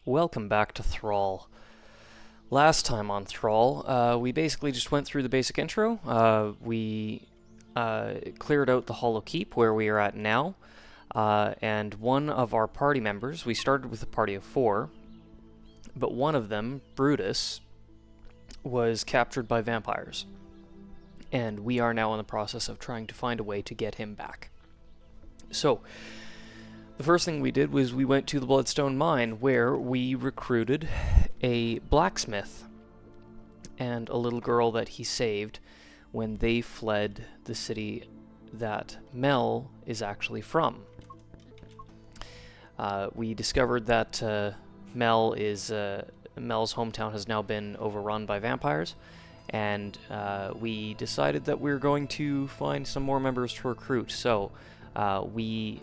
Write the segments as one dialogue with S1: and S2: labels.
S1: Welcome back to Thrall. Last time on Thrall, we basically just went through the basic intro. We cleared out the Hollow Keep where we are at now, and one of our party members, we started with a party of 4, but one of them, Brutus, was captured by vampires, and we are now in the process of trying to find a way to get him back. So, the first thing we did was we went to the Bloodstone Mine, where we recruited a blacksmith and a little girl that he saved when they fled the city that Mel is actually from. We discovered that Mel's hometown has now been overrun by vampires, and we decided that we were going to find some more members to recruit. So we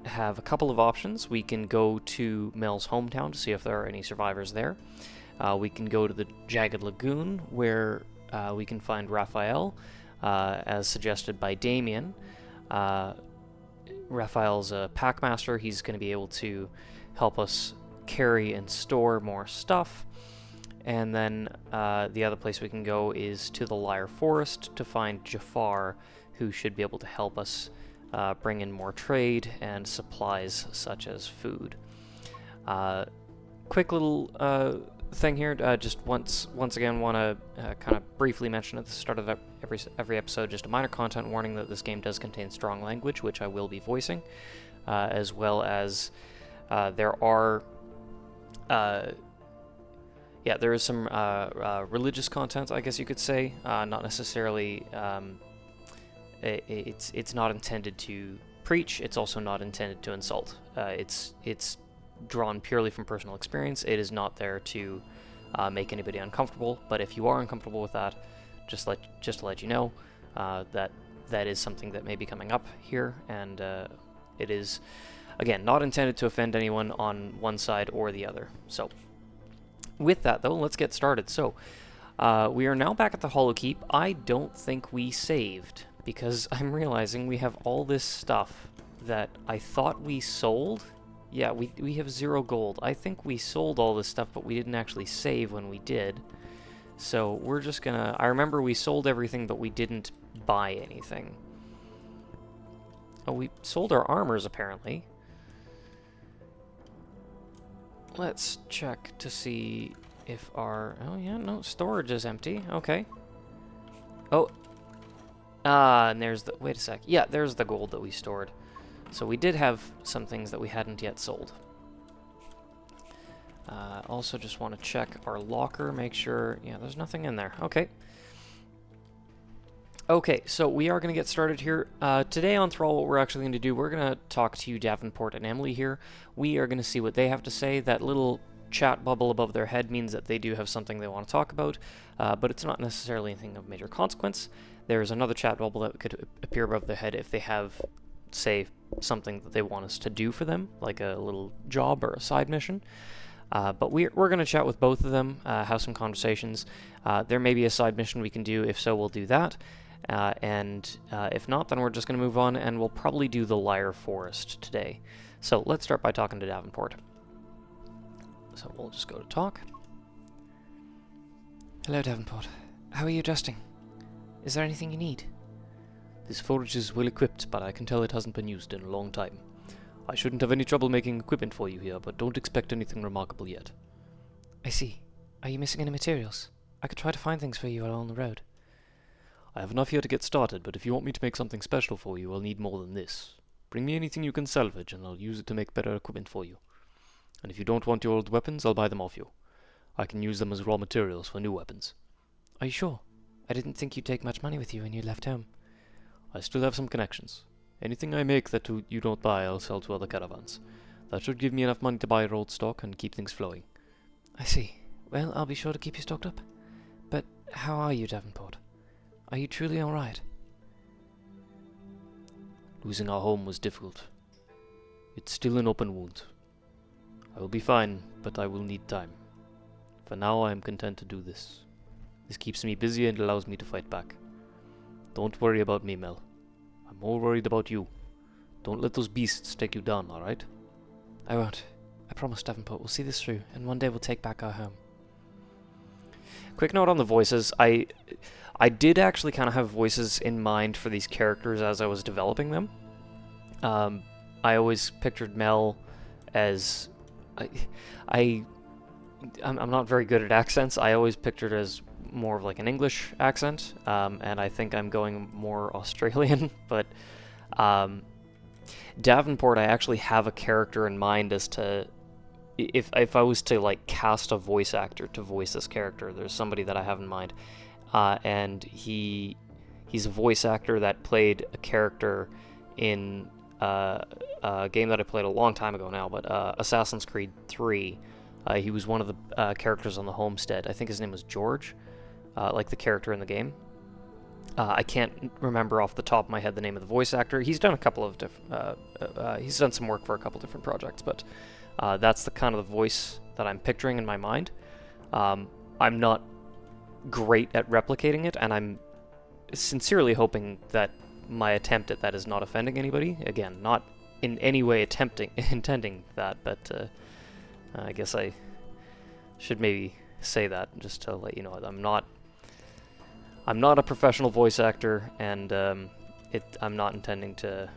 S1: have a couple of options. We can go to Mel's hometown to see if there are any survivors there. We can go to the Jagged Lagoon, where we can find Raphael, as suggested by Damien. Raphael's a packmaster. He's going to be able to help us carry and store more stuff. And then the other place we can go is to the Lyre Forest to find Jaffar, who should be able to help us bring in more trade and supplies such as food. Quick little thing here, just once again want to kind of briefly mention at the start of every episode, just a minor content warning that this game does contain strong language, which I will be voicing, as well as there is some religious content, I guess you could say, not necessarily. It's not intended to preach. It's also not intended to insult. It's drawn purely from personal experience. It is not there to make anybody uncomfortable. But if you are uncomfortable with that, just to let you know that is something that may be coming up here, and it is again not intended to offend anyone on one side or the other. So, with that though, let's get started. So, we are now back at the Hollow Keep. I don't think we saved, because I'm realizing we have all this stuff that I thought we sold. Yeah, we have 0 gold. I think we sold all this stuff, but we didn't actually save when we did. So we're just gonna... I remember we sold everything, but we didn't buy anything. Oh, we sold our armors, apparently. Let's check to see if our... Oh, yeah, no, storage is empty. Okay. Oh, and there's the... Wait a sec. Yeah, there's the gold that we stored. So we did have some things that we hadn't yet sold. Also just want to check our locker, make sure... Yeah, there's nothing in there. Okay. Okay, so we are going to get started here. Today on Thrall, what we're actually going to do, we're going to talk to Davenport and Emily here. We are going to see what they have to say. That little chat bubble above their head means that they do have something they want to talk about, but it's not necessarily anything of major consequence. There's another chat bubble that could appear above their head if they have, say, something that they want us to do for them, like a little job or a side mission. But we're going to chat with both of them, have some conversations. There may be a side mission we can do. If so, we'll do that. And if not, then we're just going to move on, and we'll probably do the Lyre Forest today. So let's start by talking to Davenport. So we'll just go to talk.
S2: Hello, Davenport. How are you adjusting? Is there anything you need?
S3: This forge is well equipped, but I can tell it hasn't been used in a long time. I shouldn't have any trouble making equipment for you here, but don't expect anything remarkable yet.
S2: I see. Are you missing any materials? I could try to find things for you along the road.
S3: I have enough here to get started, but if you want me to make something special for you, I'll need more than this. Bring me anything you can salvage, and I'll use it to make better equipment for you. And if you don't want your old weapons, I'll buy them off you. I can use them as raw materials for new weapons.
S2: Are you sure? I didn't think you'd take much money with you when you left home.
S3: I still have some connections. Anything I make that you don't buy, I'll sell to other caravans. That should give me enough money to buy your old stock and keep things flowing.
S2: I see. Well, I'll be sure to keep you stocked up. But how are you, Davenport? Are you truly all right?
S3: Losing our home was difficult. It's still an open wound. I will be fine, but I will need time. For now, I am content to do this. This keeps me busy and allows me to fight back. Don't worry about me, Mel. I'm more worried about you. Don't let those beasts take you down, alright?
S2: I won't. promise, Davenport, we'll see this through, and one day we'll take back our home.
S1: Quick note on the voices. I did actually kind of have voices in mind for these characters as I was developing them. I always pictured Mel as... I'm not very good at accents. I always pictured it as more of like an English accent, and I think I'm going more Australian, but Davenport, I actually have a character in mind as to if I was to like cast a voice actor to voice this character, there's somebody that I have in mind, and he's a voice actor that played a character in a game that I played a long time ago now, but Assassin's Creed 3. He was one of the characters on the homestead. I think his name was George, like the character in the game. I can't remember off the top of my head the name of the voice actor. He's done a couple of different. He's done some work for a couple different projects, but that's the kind of the voice that I'm picturing in my mind. I'm not great at replicating it, and I'm sincerely hoping that my attempt at that is not offending anybody. Again, not in any way intending that, but I guess I should maybe say that just to let you know I'm not a professional voice actor, and I'm not intending to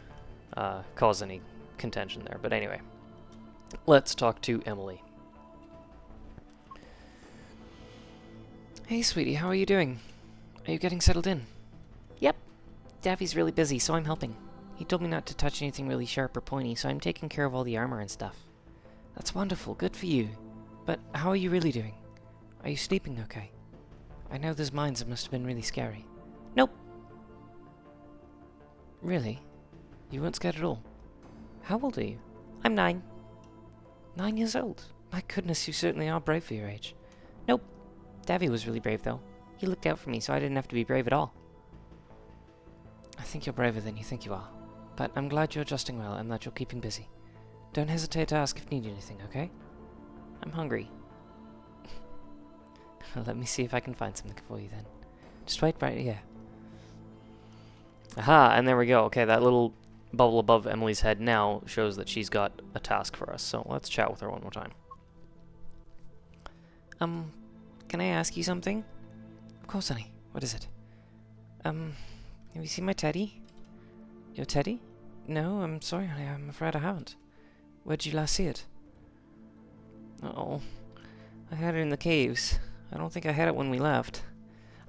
S1: cause any contention there. But anyway, let's talk to Emily.
S2: Hey, sweetie, how are you doing? Are you getting settled in? Yep. Daffy's really busy, so I'm helping. He told me not to touch anything really sharp or pointy, so I'm taking care of all the armor and stuff. That's wonderful, good for you. But how are you really doing? Are you sleeping okay? I know those mines must have been really scary. Nope. Really? You weren't scared at all? How old are you? I'm 9. 9 years old? My goodness, you certainly are brave for your age. Nope. Davy was really brave, though. He looked out for me, so I didn't have to be brave at all. I think you're braver than you think you are. But I'm glad you're adjusting well and that you're keeping busy. Don't hesitate to ask if you need anything, okay? I'm hungry. Let me see if I can find something for you then. Just wait right here.
S1: Aha, and there we go. Okay, that little bubble above Emily's head now shows that she's got a task for us. So let's chat with her one more time.
S2: Can I ask you something? Of course, honey. What is it? Have you seen my teddy? Your teddy? No, I'm sorry, honey. I'm afraid I haven't. Where'd you last see it? Oh, I had it in the caves. I don't think I had it when we left.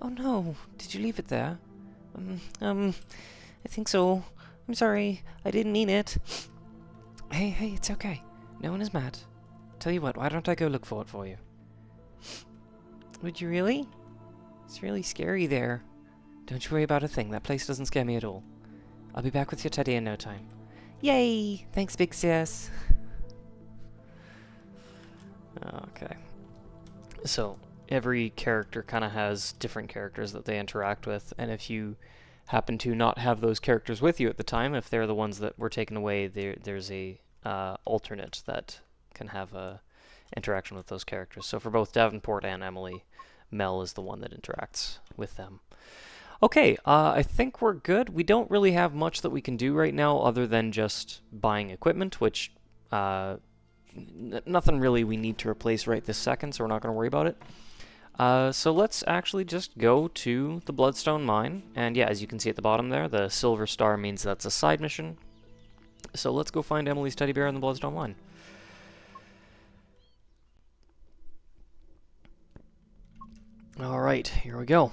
S2: Oh no, did you leave it there? I think so. I'm sorry, I didn't mean it. Hey, it's okay. No one is mad. Tell you what, why don't I go look for it for you? Would you really? It's really scary there. Don't you worry about a thing, that place doesn't scare me at all. I'll be back with your teddy in no time. Yay! Thanks, Big Sis.
S1: Okay. So, every character kind of has different characters that they interact with, and if you happen to not have those characters with you at the time, if they're the ones that were taken away, there's a alternate that can have a interaction with those characters. So for both Davenport and Emily, Mel is the one that interacts with them. Okay, I think we're good. We don't really have much that we can do right now other than just buying equipment, which nothing really we need to replace right this second, so we're not going to worry about it. So let's actually just go to the Bloodstone Mine. And yeah, as you can see at the bottom there, the silver star means that's a side mission. So let's go find Emily's teddy bear in the Bloodstone Mine. Alright, here we go.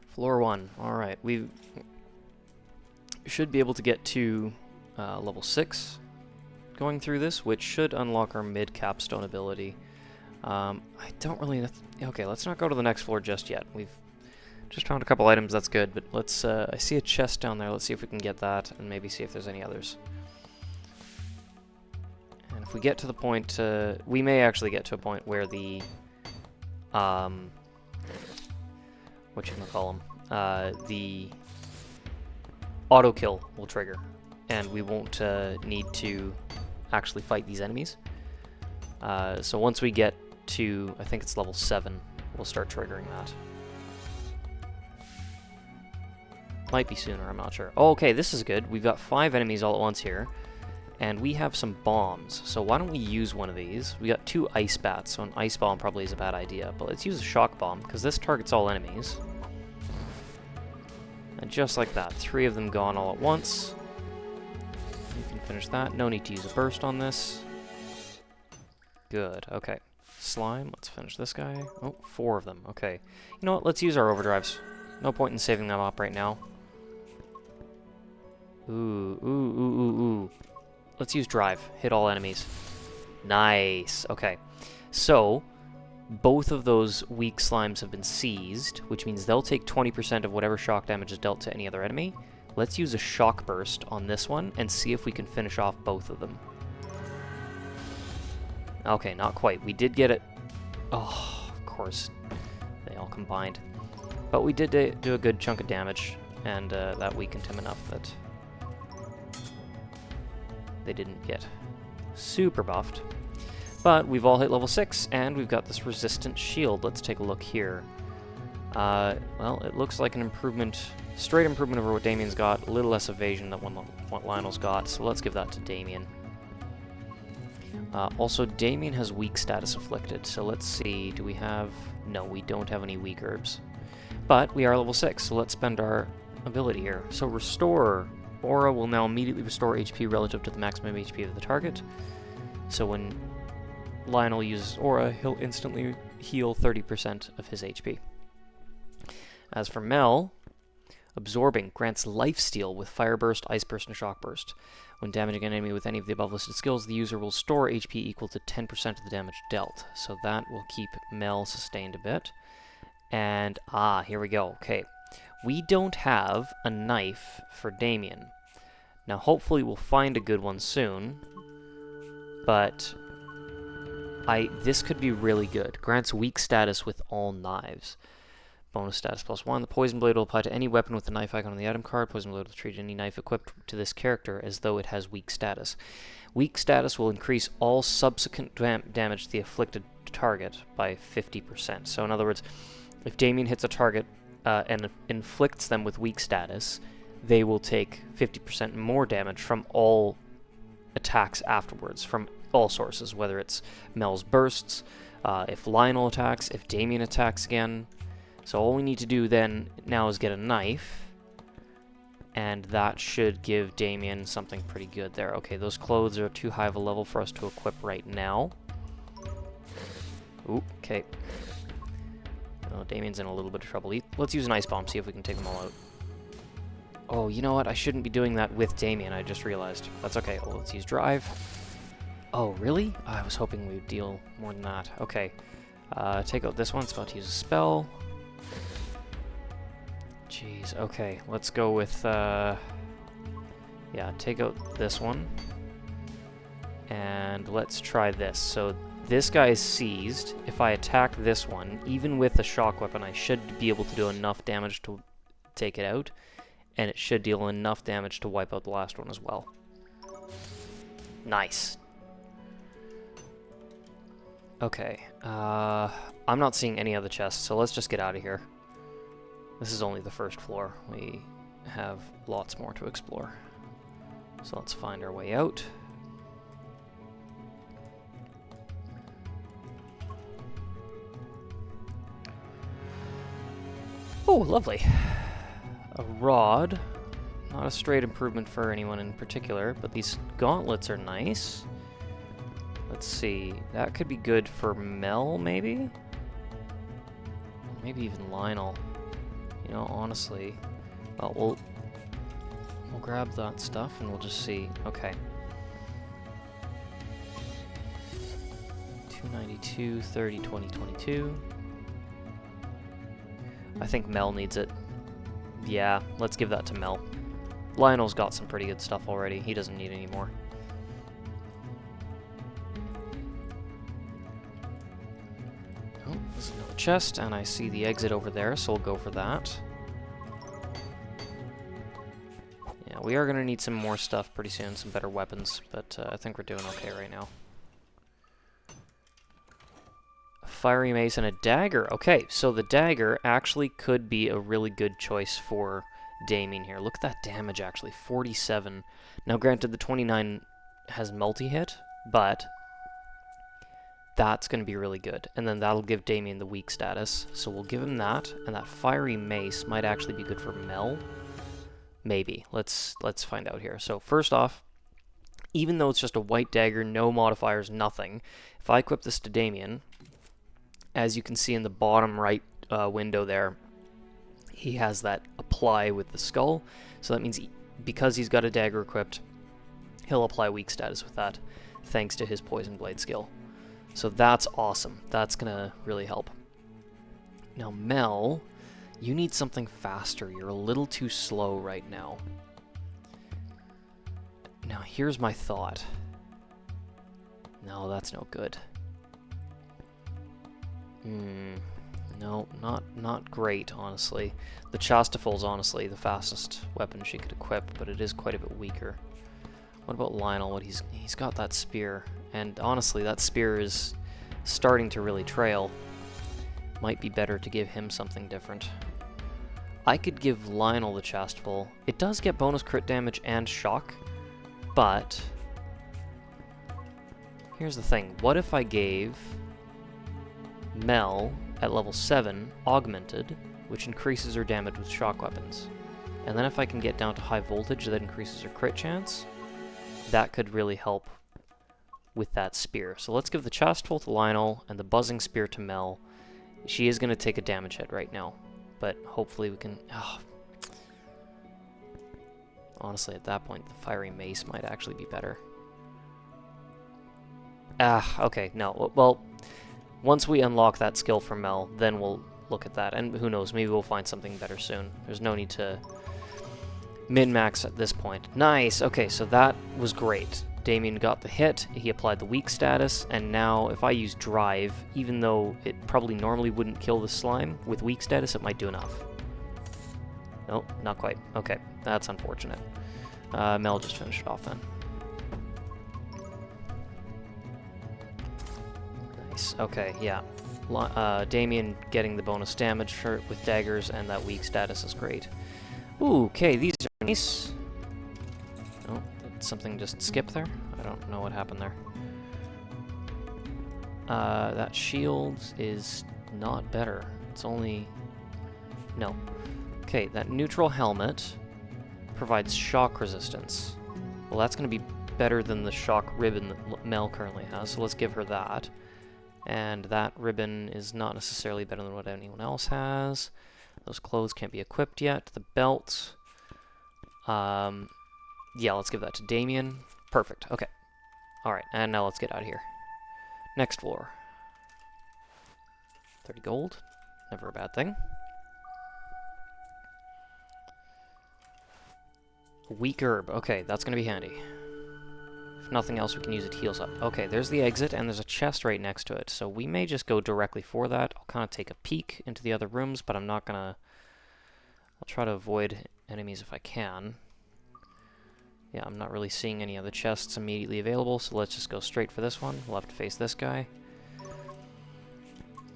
S1: Floor 1. Alright, we should be able to get to level 6 going through this, which should unlock our mid-capstone ability. I don't really... Okay, let's not go to the next floor just yet. We've just found a couple items, that's good, but let's... I see a chest down there, let's see if we can get that, and maybe see if there's any others. And if we get to the point... we may actually get to a point where the... whatchamacallem? The auto kill will trigger, and we won't need to actually fight these enemies. So once we get to, I think it's level 7, we'll start triggering that. Might be sooner, I'm not sure. Oh, okay, this is good. We've got 5 enemies all at once here. And we have some bombs. So why don't we use one of these? We got 2 ice bats, so an ice bomb probably is a bad idea. But let's use a shock bomb, because this targets all enemies. And just like that, 3 of them gone all at once. You can finish that. No need to use a burst on this. Good, okay. Slime, let's finish this guy. Oh, 4 of them, okay. You know what, let's use our overdrives. No point in saving them up right now. Ooh, ooh, ooh, ooh, ooh. Let's use drive. Hit all enemies. Nice, okay. So, both of those weak slimes have been seized, which means they'll take 20% of whatever shock damage is dealt to any other enemy. Let's use a shock burst on this one and see if we can finish off both of them. Okay, not quite. We did get it. Oh, of course. They all combined. But we did do a good chunk of damage, and that weakened him enough that they didn't get super buffed. But we've all hit level 6, and we've got this resistant shield. Let's take a look here. Well, it looks like an improvement, straight improvement over what Damien's got, a little less evasion than what Lionel's got, so let's give that to Damien. Also, Damien has weak status afflicted, so let's see, do we have... No, we don't have any weak herbs. But we are level 6, so let's spend our ability here. So Restore. Aura will now immediately restore HP relative to the maximum HP of the target. So when Lionel uses Aura, he'll instantly heal 30% of his HP. As for Mel, Absorbing grants Lifesteal with Fire Burst, Ice Burst, and Shock Burst. When damaging an enemy with any of the above listed skills, the user will store HP equal to 10% of the damage dealt. So that will keep Mel sustained a bit. And, here we go. Okay. We don't have a knife for Damien. Now, hopefully we'll find a good one soon. But this could be really good. Grants weak status with all knives. Bonus status +1. The Poison Blade will apply to any weapon with the knife icon on the item card. Poison Blade will treat any knife equipped to this character as though it has weak status. Weak status will increase all subsequent damage to the afflicted target by 50%. So in other words, if Damien hits a target and inflicts them with weak status, they will take 50% more damage from all attacks afterwards, from all sources, whether it's Mel's bursts, if Lionel attacks, if Damien attacks again. So all we need to do then now is get a knife, and that should give Damien something pretty good there. Okay, those clothes are too high of a level for us to equip right now. Ooh, okay. Oh, Damien's in a little bit of trouble. Let's use an Ice Bomb, see if we can take them all out. Oh, you know what? I shouldn't be doing that with Damien, I just realized. That's okay. Well, let's use Drive. Oh, really? I was hoping we would deal more than that. Okay. Take out this one. It's about to use a spell. Jeez, okay. Let's go with, yeah, take out this one. And let's try this. So this guy is seized. If I attack this one, even with a shock weapon, I should be able to do enough damage to take it out. And it should deal enough damage to wipe out the last one as well. Nice. Okay, I'm not seeing any other chests, so let's just get out of here. This is only the first floor. We have lots more to explore. So let's find our way out. Oh, lovely. A rod. Not a straight improvement for anyone in particular, but these gauntlets are nice. Let's see. That could be good for Mel, maybe? Maybe even Lionel. You know, honestly. Well, we'll grab that stuff and we'll just see. Okay. 292, 30, 20, 22. I think Mel needs it. Yeah, let's give that to Mel. Lionel's got some pretty good stuff already. He doesn't need any more. Oh, there's another chest, and I see the exit over there, so we'll go for that. Yeah, we are going to need some more stuff pretty soon, some better weapons, but I think we're doing okay right now. A fiery mace and a dagger. Okay, so the dagger actually could be a really good choice for Damien here. Look at that damage, actually. 47. Now, granted, the 29 has multi-hit, but that's going to be really good. And then that'll give Damien the weak status. So we'll give him that, and that fiery mace might actually be good for Mel. Maybe. Let's find out here. So first off, even though it's just a white dagger, no modifiers, nothing, if I equip this to Damien, as you can see in the bottom right window there, he has that apply with the skull. So that means because he's got a dagger equipped, he'll apply weak status with that, thanks to his poison blade skill. So that's awesome. That's gonna really help. Now Mel, you need something faster. You're a little too slow right now. Now here's my thought. No, that's no good. No, not great, honestly. The Chastafal's honestly the fastest weapon she could equip, but it is quite a bit weaker. What about Lionel? He's got that spear, and honestly, that spear is starting to really trail. Might be better to give him something different. I could give Lionel the Chastafal. It does get bonus crit damage and shock, but here's the thing. What if I gave Mel at level 7 augmented, which increases her damage with shock weapons? And then if I can get down to high voltage, that increases her crit chance. That could really help with that spear. So let's give the Chastafal to Lionel and the buzzing spear to Mel. She is going to take a damage hit right now, but hopefully we can... Honestly, at that point, the fiery mace might actually be better. Okay, no. Well, once we unlock that skill for Mel, then we'll look at that. And who knows, maybe we'll find something better soon. There's no need to min-max at this point. Nice! Okay, so that was great. Damien got the hit, he applied the weak status, and now if I use Drive, even though it probably normally wouldn't kill the slime, with weak status it might do enough. Nope, not quite. Okay, that's unfortunate. Mel just finished it off then. Nice. Okay, yeah. Damien getting the bonus damage with daggers and that weak status is great. Ooh, okay, these are nice. Oh, did something just skip there? I don't know what happened there. That shield is not better. It's only... No. Okay, that neutral helmet provides shock resistance. Well, that's going to be better than the shock ribbon that Mel currently has, so let's give her that. And that ribbon is not necessarily better than what anyone else has. Those clothes can't be equipped yet. The belt... yeah, let's give that to Damien. Perfect, okay. Alright, and now let's get out of here. Next floor. 30 gold. Never a bad thing. Weak herb. Okay, that's going to be handy. If nothing else, we can use it, heals up. Okay, there's the exit, and there's a chest right next to it. So we may just go directly for that. I'll kind of take a peek into the other rooms, but I'm not going to... I'll try to avoid enemies if I can. Yeah, I'm not really seeing any other chests immediately available, so let's just go straight for this one. We'll have to face this guy.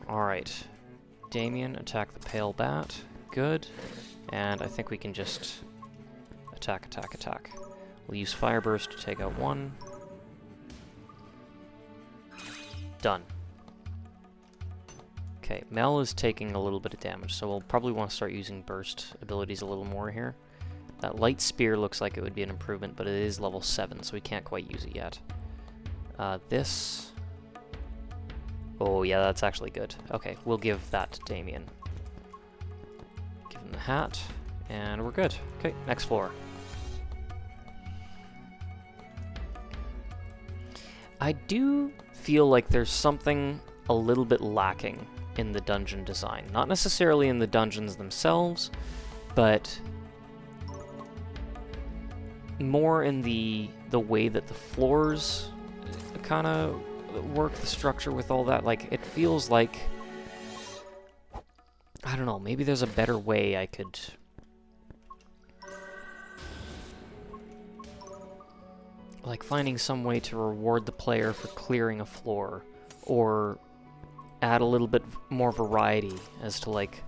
S1: Alright. Damien, attack the pale bat. Good. And I think we can just... attack, attack, attack. We'll use Fire Burst to take out one. Done. Okay, Mel is taking a little bit of damage, so we'll probably want to start using burst abilities a little more here. That light spear looks like it would be an improvement, but it is level 7, so we can't quite use it yet. This... Oh yeah, that's actually good. Okay, we'll give that to Damien. Give him the hat, and we're good. Okay, next floor. I do feel like there's something a little bit lacking in the dungeon design. Not necessarily in the dungeons themselves, but more in the way that the floors kind of work, the structure with all that. Like, it feels like... I don't know, maybe there's a better way I could... like finding some way to reward the player for clearing a floor, or add a little bit more variety as to like,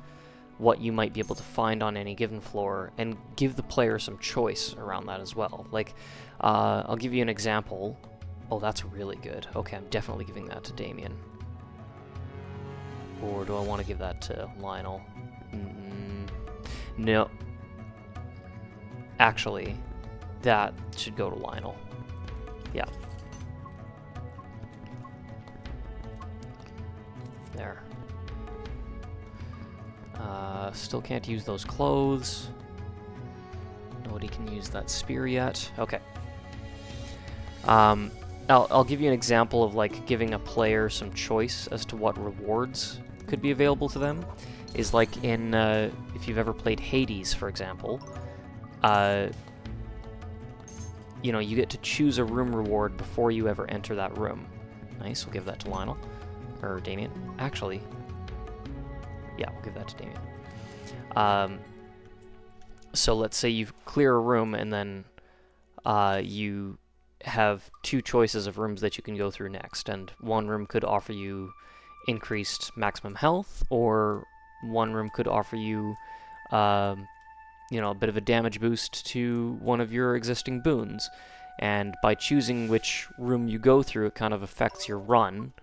S1: what you might be able to find on any given floor, and give the player some choice around that as well. Like, I'll give you an example. Oh, that's really good. Okay, I'm definitely giving that to Damien. Or do I want to give that to Lionel? No. Actually, that should go to Lionel. Yeah. There. Still can't use those clothes. Nobody can use that spear yet. Okay. I'll give you an example of like giving a player some choice as to what rewards could be available to them. Is like in if you've ever played Hades, for example. You know, you get to choose a room reward before you ever enter that room. Nice. We'll give that to Lionel or Damien. Actually, yeah, we'll give that to Damien. So let's say you clear a room and then you have two choices of rooms that you can go through next, and one room could offer you increased maximum health, or one room could offer you, you know, a bit of a damage boost to one of your existing boons. And by choosing which room you go through, it kind of affects your run.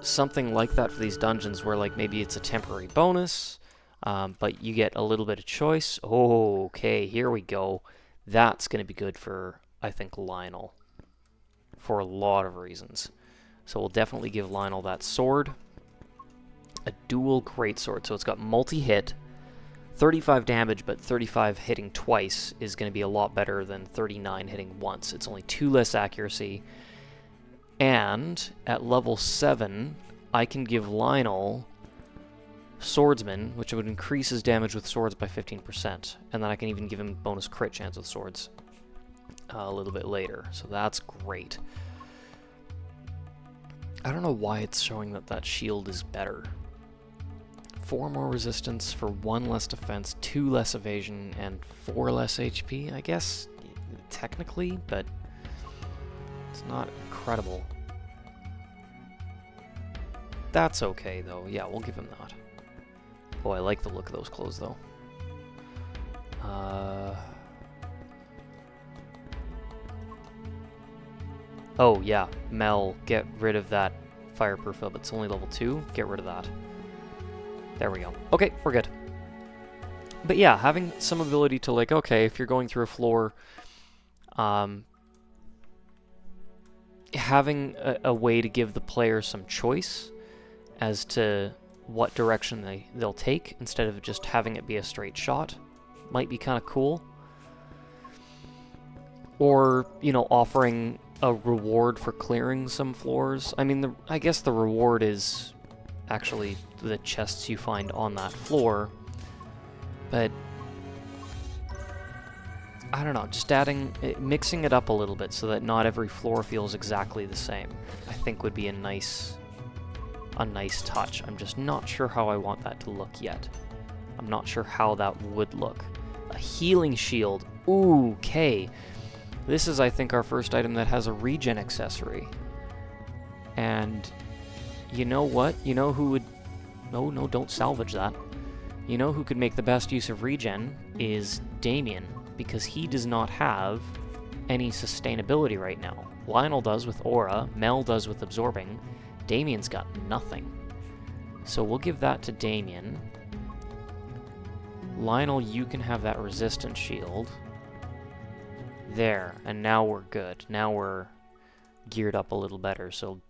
S1: Something like that for these dungeons, where like maybe it's a temporary bonus, but you get a little bit of choice. Oh, okay, here we go. That's going to be good for, I think, Lionel, for a lot of reasons. So we'll definitely give Lionel that sword. A dual greatsword, so it's got multi-hit, 35 damage, but 35 hitting twice is going to be a lot better than 39 hitting once. It's only 2 less accuracy. And at level 7, I can give Lionel Swordsman, which would increase his damage with swords by 15%. And then I can even give him bonus crit chance with swords a little bit later. So that's great. I don't know why it's showing that that shield is better. 4 more resistance for 1 less defense, 2 less evasion, and 4 less HP, I guess, technically, but it's not incredible. That's okay, though. Yeah, we'll give him that. Oh, I like the look of those clothes, though. Oh, yeah. Mel, get rid of that fireproof hood. It's only level 2. Get rid of that. There we go. Okay, we're good. But yeah, having some ability to, like, okay, if you're going through a floor, having a way to give the player some choice as to what direction they'll take, instead of just having it be a straight shot, might be kind of cool. Or, you know, offering a reward for clearing some floors. I mean, I guess the reward is actually the chests you find on that floor, but I don't know, just mixing it up a little bit so that not every floor feels exactly the same, I think would be a nice touch. I'm just not sure how I want that to look yet. I'm not sure how that would look. A healing shield. Ooh, okay. This is, I think, our first item that has a regen accessory. And you know what? You know who would... No, don't salvage that. You know who could make the best use of regen is Damien, because he does not have any sustainability right now. Lionel does with Aura, Mel does with Absorbing, Damien's got nothing. So we'll give that to Damien. Lionel, you can have that resistance shield. There, and now we're good. Now we're geared up a little better. So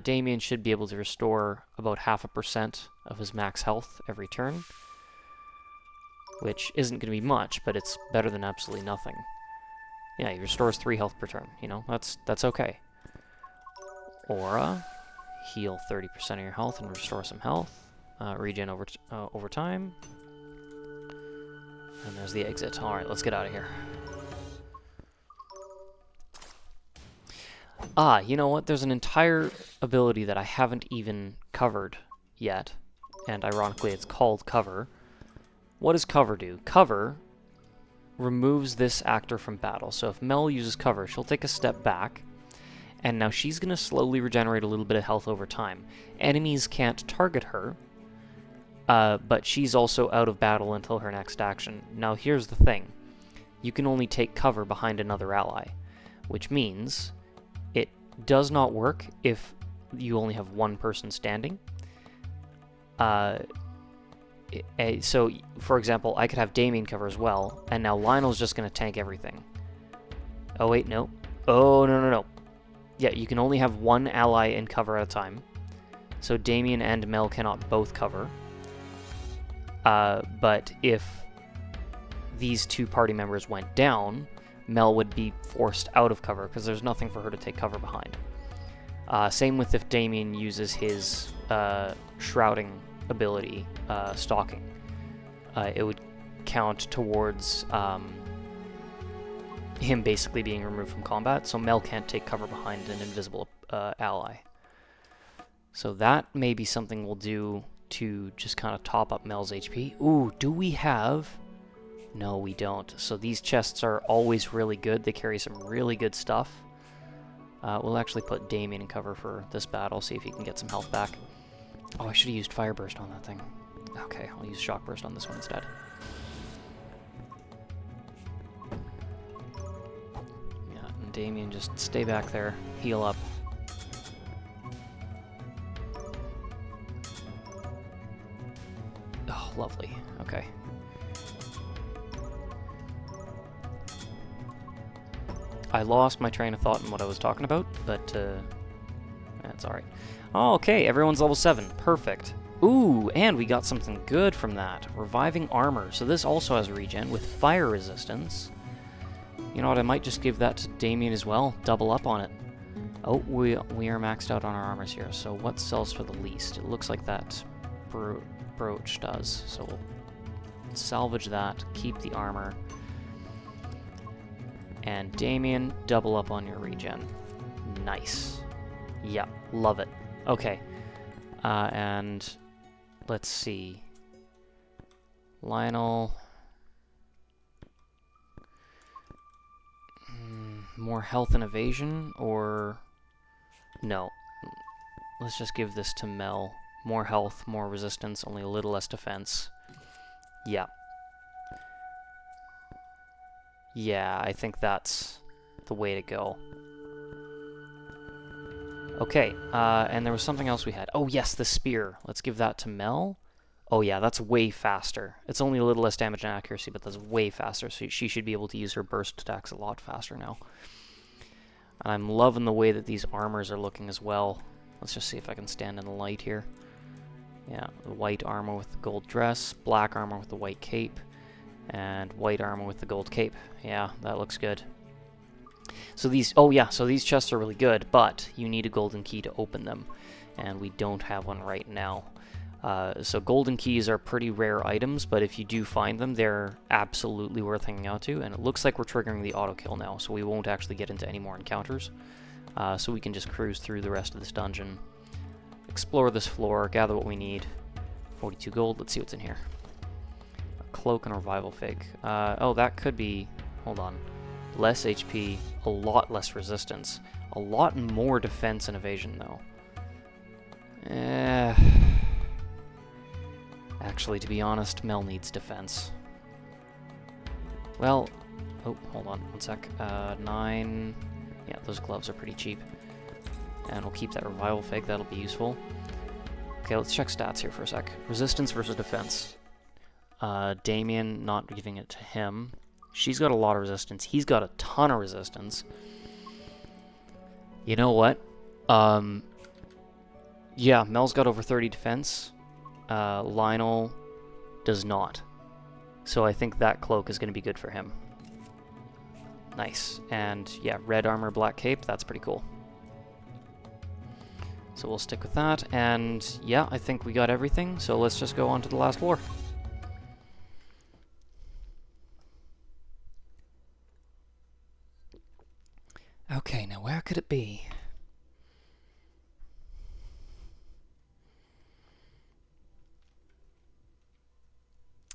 S1: Damien should be able to restore about 0.5% of his max health every turn, which isn't going to be much, but it's better than absolutely nothing. Yeah, he restores 3 health per turn. You know, that's okay. Aura, heal 30% of your health and restore some health. Regen over time. And there's the exit. All right, let's get out of here. You know what? There's an entire ability that I haven't even covered yet, and ironically it's called Cover. What does Cover do? Cover removes this actor from battle. So if Mel uses Cover, she'll take a step back, and now she's going to slowly regenerate a little bit of health over time. Enemies can't target her, but she's also out of battle until her next action. Now here's the thing. You can only take cover behind another ally, which means it does not work if you only have one person standing. So, for example, I could have Damien cover as well, and now Lionel's just going to tank everything. Oh, wait, no. Oh, no. Yeah, you can only have one ally in cover at a time. So Damien and Mel cannot both cover. But if these two party members went down, Mel would be forced out of cover because there's nothing for her to take cover behind. Same with if Damien uses his shrouding ability, stalking. It would count towards him basically being removed from combat, so Mel can't take cover behind an invisible ally. So that may be something we'll do to just kind of top up Mel's HP. Ooh, do we have... No, we don't. So these chests are always really good. They carry some really good stuff. We'll actually put Damien in cover for this battle, see if he can get some health back. Oh, I should have used Fire Burst on that thing. Okay, I'll use Shock Burst on this one instead. Yeah, and Damien, just stay back there. Heal up. Oh, lovely. Okay. I lost my train of thought in what I was talking about, but that's alright. Oh, okay, everyone's level 7. Perfect. Ooh, and we got something good from that. Reviving armor. So this also has regen with fire resistance. You know what, I might just give that to Damien as well. Double up on it. Oh, we are maxed out on our armors here. So what sells for the least? It looks like that brooch does. So we'll salvage that, keep the armor. And Damien, double up on your regen. Nice. Yeah, love it. Okay. And let's see. Lionel. More health and evasion, or... No. Let's just give this to Mel. More health, more resistance, only a little less defense. Yeah. Yeah, I think that's the way to go. Okay, and there was something else we had. Oh yes, the spear. Let's give that to Mel. Oh yeah, that's way faster. It's only a little less damage and accuracy, but that's way faster, so she should be able to use her burst attacks a lot faster now. And I'm loving the way that these armors are looking as well. Let's just see if I can stand in the light here. Yeah, the white armor with the gold dress, black armor with the white cape, and white armor with the gold cape. Yeah, that looks good. So these, oh yeah, so these chests are really good, but you need a golden key to open them, and we don't have one right now. So golden keys are pretty rare items, but if you do find them, they're absolutely worth hanging out to, and it looks like we're triggering the auto kill now, so we won't actually get into any more encounters. So we can just cruise through the rest of this dungeon, explore this floor, gather what we need. 42 gold, let's see what's in here. A cloak and a revival fig. Oh, that could be, hold on. Less HP, a lot less resistance, a lot more defense and evasion though. Actually, to be honest, Mel needs defense. Well, oh, hold on, one sec. 9, yeah, those gloves are pretty cheap. And we'll keep that revival fig, that'll be useful. Okay, let's check stats here for a sec. Resistance versus defense. Damien, not giving it to him. She's got a lot of resistance. He's got a ton of resistance. You know what? Yeah, Mel's got over 30 defense. Lionel does not. So I think that cloak is going to be good for him. Nice. And yeah, red armor, black cape. That's pretty cool. So we'll stick with that. And yeah, I think we got everything. So let's just go on to the last floor.
S2: Okay, now where could it be?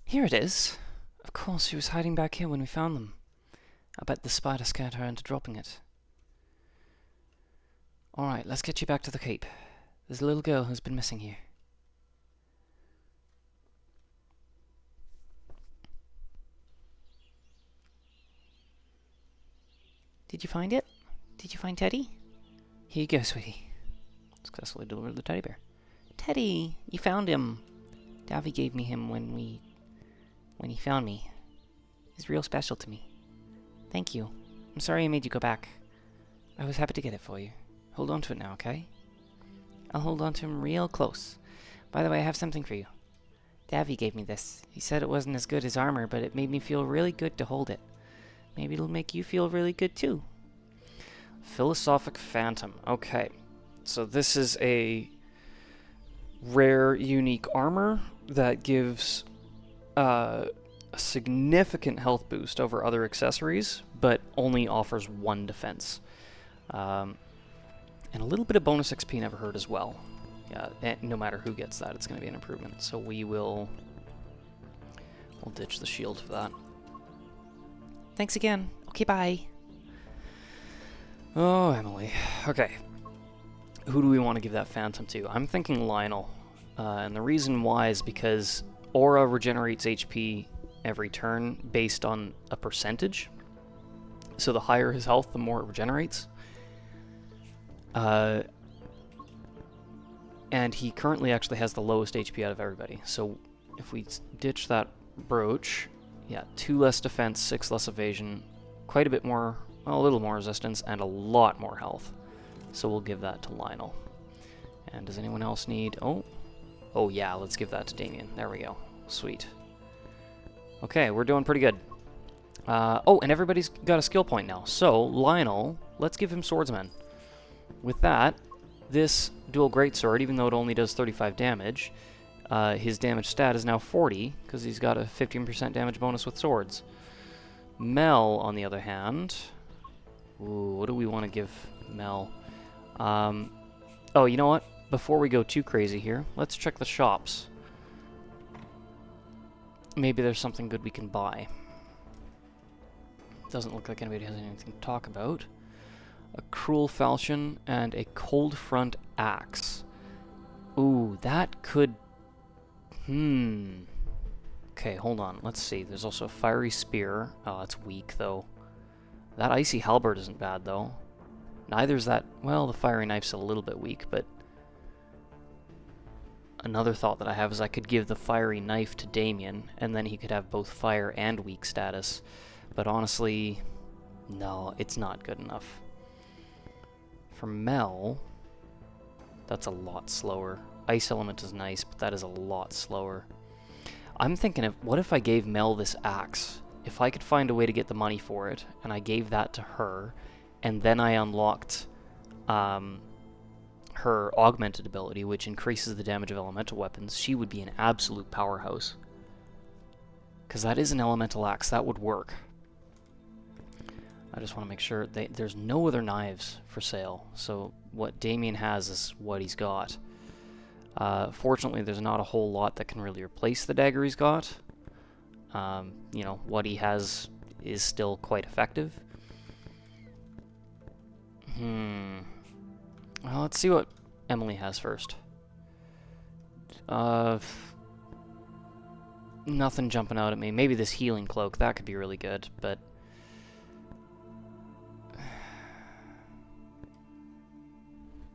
S2: Here it is. Of course, she was hiding back here when we found them. I bet the spider scared her into dropping it. Alright, let's get you back to the cape. There's a little girl who's been missing here. Did you find it? Did you find Teddy? Here you go, sweetie.
S1: Successfully delivered the teddy bear.
S2: Teddy! You found him! Davy gave me him when he found me. He's real special to me. Thank you. I'm sorry I made you go back. I was happy to get it for you. Hold on to it now, okay? I'll hold on to him real close. By the way, I have something for you. Davy gave me this. He said it wasn't as good as armor, but it made me feel really good to hold it. Maybe it'll make you feel really good too.
S1: Philosophic Phantom. Okay. So this is a rare, unique armor that gives a significant health boost over other accessories, but only offers 1 defense. And a little bit of bonus XP never hurt as well. Yeah, and no matter who gets that, it's going to be an improvement. So we'll ditch the shield for that.
S2: Thanks again. Okay, bye.
S1: Oh, Emily. Okay. Who do we want to give that Phantom to? I'm thinking Lionel. And the reason why is because Aura regenerates HP every turn based on a percentage. So the higher his health, the more it regenerates. And he currently actually has the lowest HP out of everybody. So if we ditch that brooch, yeah, 2 less defense, 6 less evasion, quite a bit more, well, a little more resistance, and a lot more health. So we'll give that to Lionel. And does anyone else need... Oh yeah, let's give that to Damien. There we go. Sweet. Okay, we're doing pretty good. Oh, and everybody's got a skill point now. So, Lionel, let's give him Swordsman. With that, this dual greatsword, even though it only does 35 damage, his damage stat is now 40, because he's got a 15% damage bonus with swords. Mel, on the other hand... Ooh, what do we want to give Mel? Oh, you know what? Before we go too crazy here, let's check the shops. Maybe there's something good we can buy. Doesn't look like anybody has anything to talk about. A cruel falchion and a cold front axe. Ooh, that could... Okay, hold on. Let's see. There's also a fiery spear. Oh, that's weak, though. That icy halberd isn't bad, though. Neither's that... Well, the fiery knife's a little bit weak, but... Another thought that I have is I could give the fiery knife to Damien, and then he could have both fire and weak status. But honestly, no, it's not good enough. For Mel, that's a lot slower. Ice element is nice, but that is a lot slower. I'm thinking of, what if I gave Mel this axe? If I could find a way to get the money for it, and I gave that to her, and then I unlocked her augmented ability, which increases the damage of elemental weapons, she would be an absolute powerhouse. Because that is an elemental axe, that would work. I just want to make sure there's no other knives for sale, so what Damien has is what he's got. Fortunately, there's not a whole lot that can really replace the dagger he's got. You know, what he has is still quite effective. Well, let's see what Emily has first. Nothing jumping out at me. Maybe this healing cloak, that could be really good, but...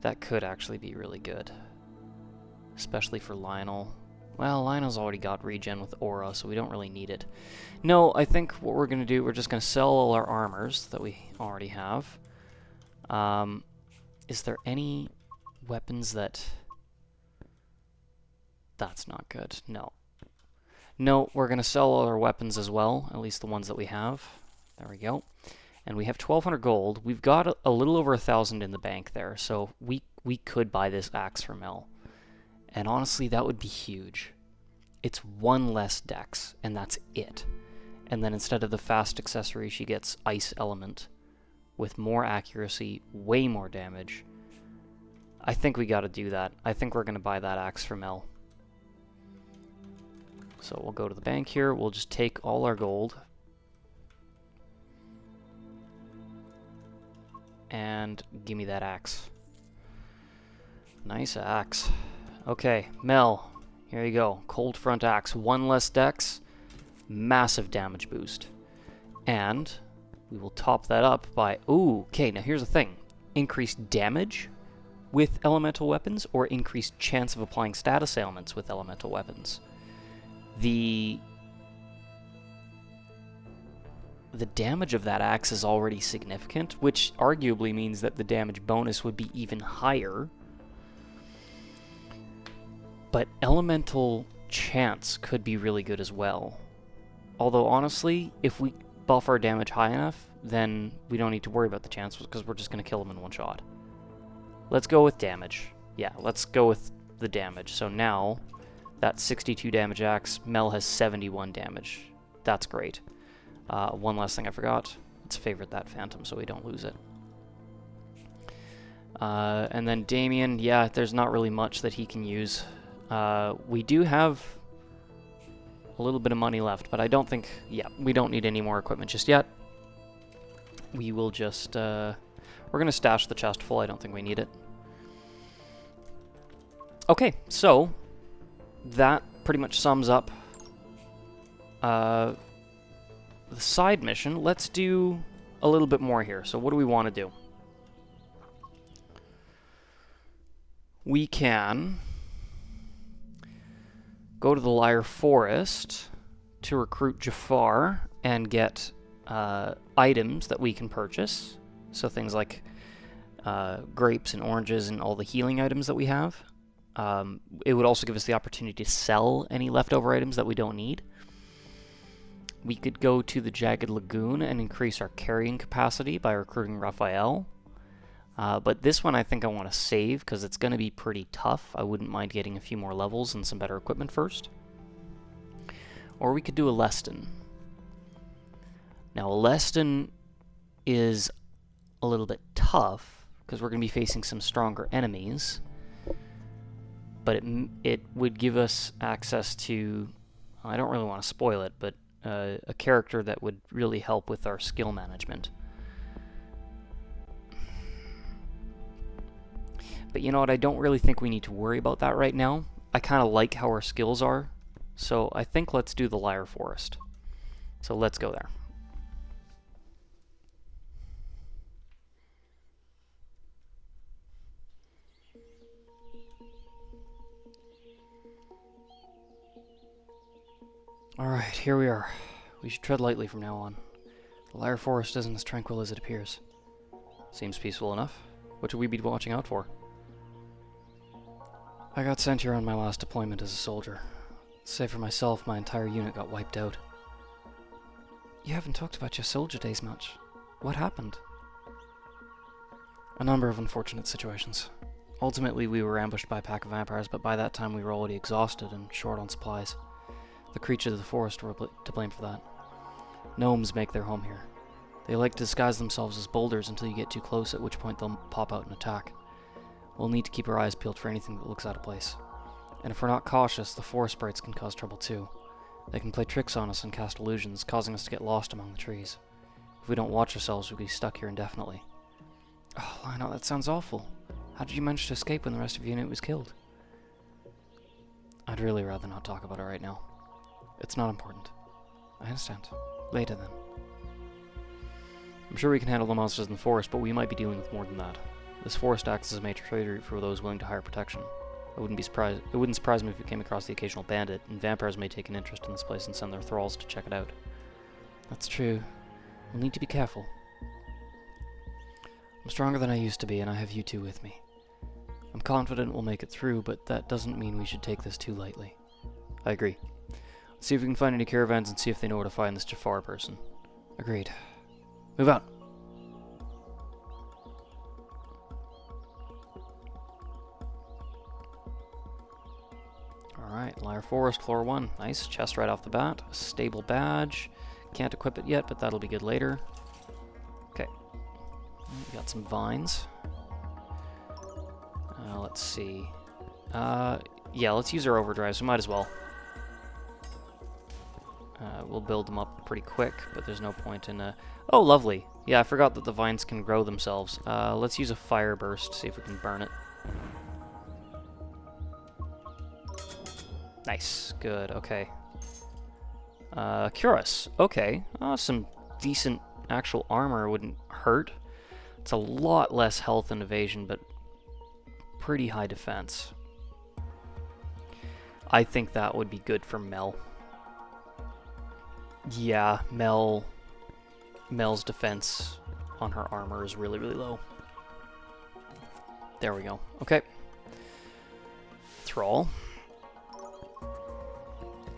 S1: that could actually be really good. Especially for Lionel. Well, Lionel's already got regen with Aura, so we don't really need it. No, I think what we're going to do, we're just going to sell all our armors that we already have. Is there any weapons that... That's not good. No. No, we're going to sell all our weapons as well, at least the ones that we have. There we go. And we have 1,200 gold. We've got a little over 1,000 in the bank there, so we could buy this axe for Mel. And honestly, that would be huge. It's 1 less dex, and that's it. And then instead of the fast accessory, she gets ice element with more accuracy, way more damage. I think we gotta do that. I think we're gonna buy that axe for Mel. So we'll go to the bank here. We'll just take all our gold. And give me that axe. Nice axe. Okay, Mel, here you go. Cold front axe, 1 less dex, massive damage boost. And We will top that up by... Ooh, okay, now here's the thing. Increased damage with elemental weapons, or increased chance of applying status ailments with elemental weapons. The damage of that axe is already significant, which arguably means that the damage bonus would be even higher. But elemental chance could be really good as well. Although, honestly, if we buff our damage high enough, then we don't need to worry about the chance, because we're just going to kill them in one shot. Let's go with damage. Yeah, let's go with the damage. So now, that 62 damage axe, Mel has 71 damage. That's great. One last thing I forgot. Let's favorite that phantom so we don't lose it. And then Damien, yeah, there's not really much that he can use. We do have a little bit of money left, but I don't think... Yeah, we don't need any more equipment just yet. We will just... we're going to stash the chest full. I don't think we need it. Okay, so that pretty much sums up the side mission. Let's do a little bit more here. So what do we want to do? We can go to the Lyre Forest to recruit Jaffar and get items that we can purchase. So things like grapes and oranges and all the healing items that we have. It would also give us the opportunity to sell any leftover items that we don't need. We could go to the Jagged Lagoon and increase our carrying capacity by recruiting Raphael. But this one I think I want to save because it's going to be pretty tough. I wouldn't mind getting a few more levels and some better equipment first. Or we could do a Leston. Now, a Leston is a little bit tough because we're going to be facing some stronger enemies. But it would give us access to... I don't really want to spoil it, but a character that would really help with our skill management. But you know what, I don't really think we need to worry about that right now. I kind of like how our skills are, so I think let's do the Lyre Forest. So let's go there. Alright, here we are. We should tread lightly from now on. The Lyre Forest isn't as tranquil as it appears. Seems peaceful enough. What should we be watching out for? I got sent here on my last deployment as a soldier. Save for myself, my entire unit got wiped out. You haven't talked about your soldier days much. What happened? A number of unfortunate situations. Ultimately, we were ambushed by a pack of vampires, but by that time we were already exhausted and short on supplies. The creatures of the forest were to blame for that. Gnomes make their home here. They like to disguise themselves as boulders until you get too close, at which point they'll pop out and attack. We'll need to keep our eyes peeled for anything that looks out of place. And if we're not cautious, the forest sprites can cause trouble too. They can play tricks on us and cast illusions, causing us to get lost among the trees. If we don't watch ourselves, we'll be stuck here indefinitely. Oh, Lionel, that sounds awful. How did you manage to escape when the rest of your unit was killed? I'd really rather not talk about it right now. It's not important. I understand. Later, then. I'm sure we can handle the monsters in the forest, but we might be dealing with more than that. This forest acts as a major trade route for those willing to hire protection. It wouldn't surprise me if we came across the occasional bandit, and vampires may take an interest in this place and send their thralls to check it out. That's true. We'll need to be careful. I'm stronger than I used to be, and I have you two with me. I'm confident we'll make it through, but that doesn't mean we should take this too lightly. I agree. Let's see if we can find any caravans and see if they know where to find this Jaffar person. Agreed. Move out! Alright, Lyre Forest, floor 1. Nice, chest right off the bat. Stable badge. Can't equip it yet, but that'll be good later. Okay. We got some vines. Let's see. Yeah, let's use our overdrives. We might as well. We'll build them up pretty quick, but there's no point in... Oh, lovely. Yeah, I forgot that the vines can grow themselves. Let's use a fire burst, see if we can burn it. Nice. Good. Okay. Curus. Okay. Some decent actual armor wouldn't hurt. It's a lot less health and evasion, but pretty high defense. I think that would be good for Mel. Yeah, Mel's defense on her armor is really, really low. There we go. Okay. Thrall.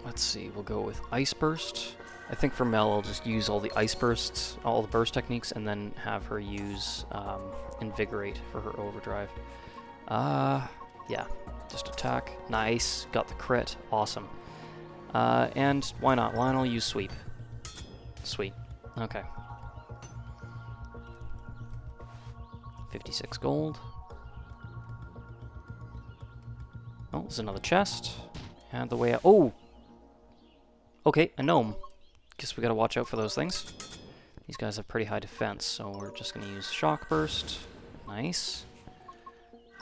S1: Let's see, we'll go with Ice Burst. I think for Mel, I'll just use all the Ice Bursts, all the burst techniques, and then have her use Invigorate for her overdrive. Yeah, just attack. Nice, got the crit. Awesome. And why not? Lionel, use Sweep. Sweet. Okay. 56 gold. Oh, there's another chest. And the way out. Oh! Okay, a gnome. Guess we gotta watch out for those things. These guys have pretty high defense, so we're just gonna use Shock Burst. Nice.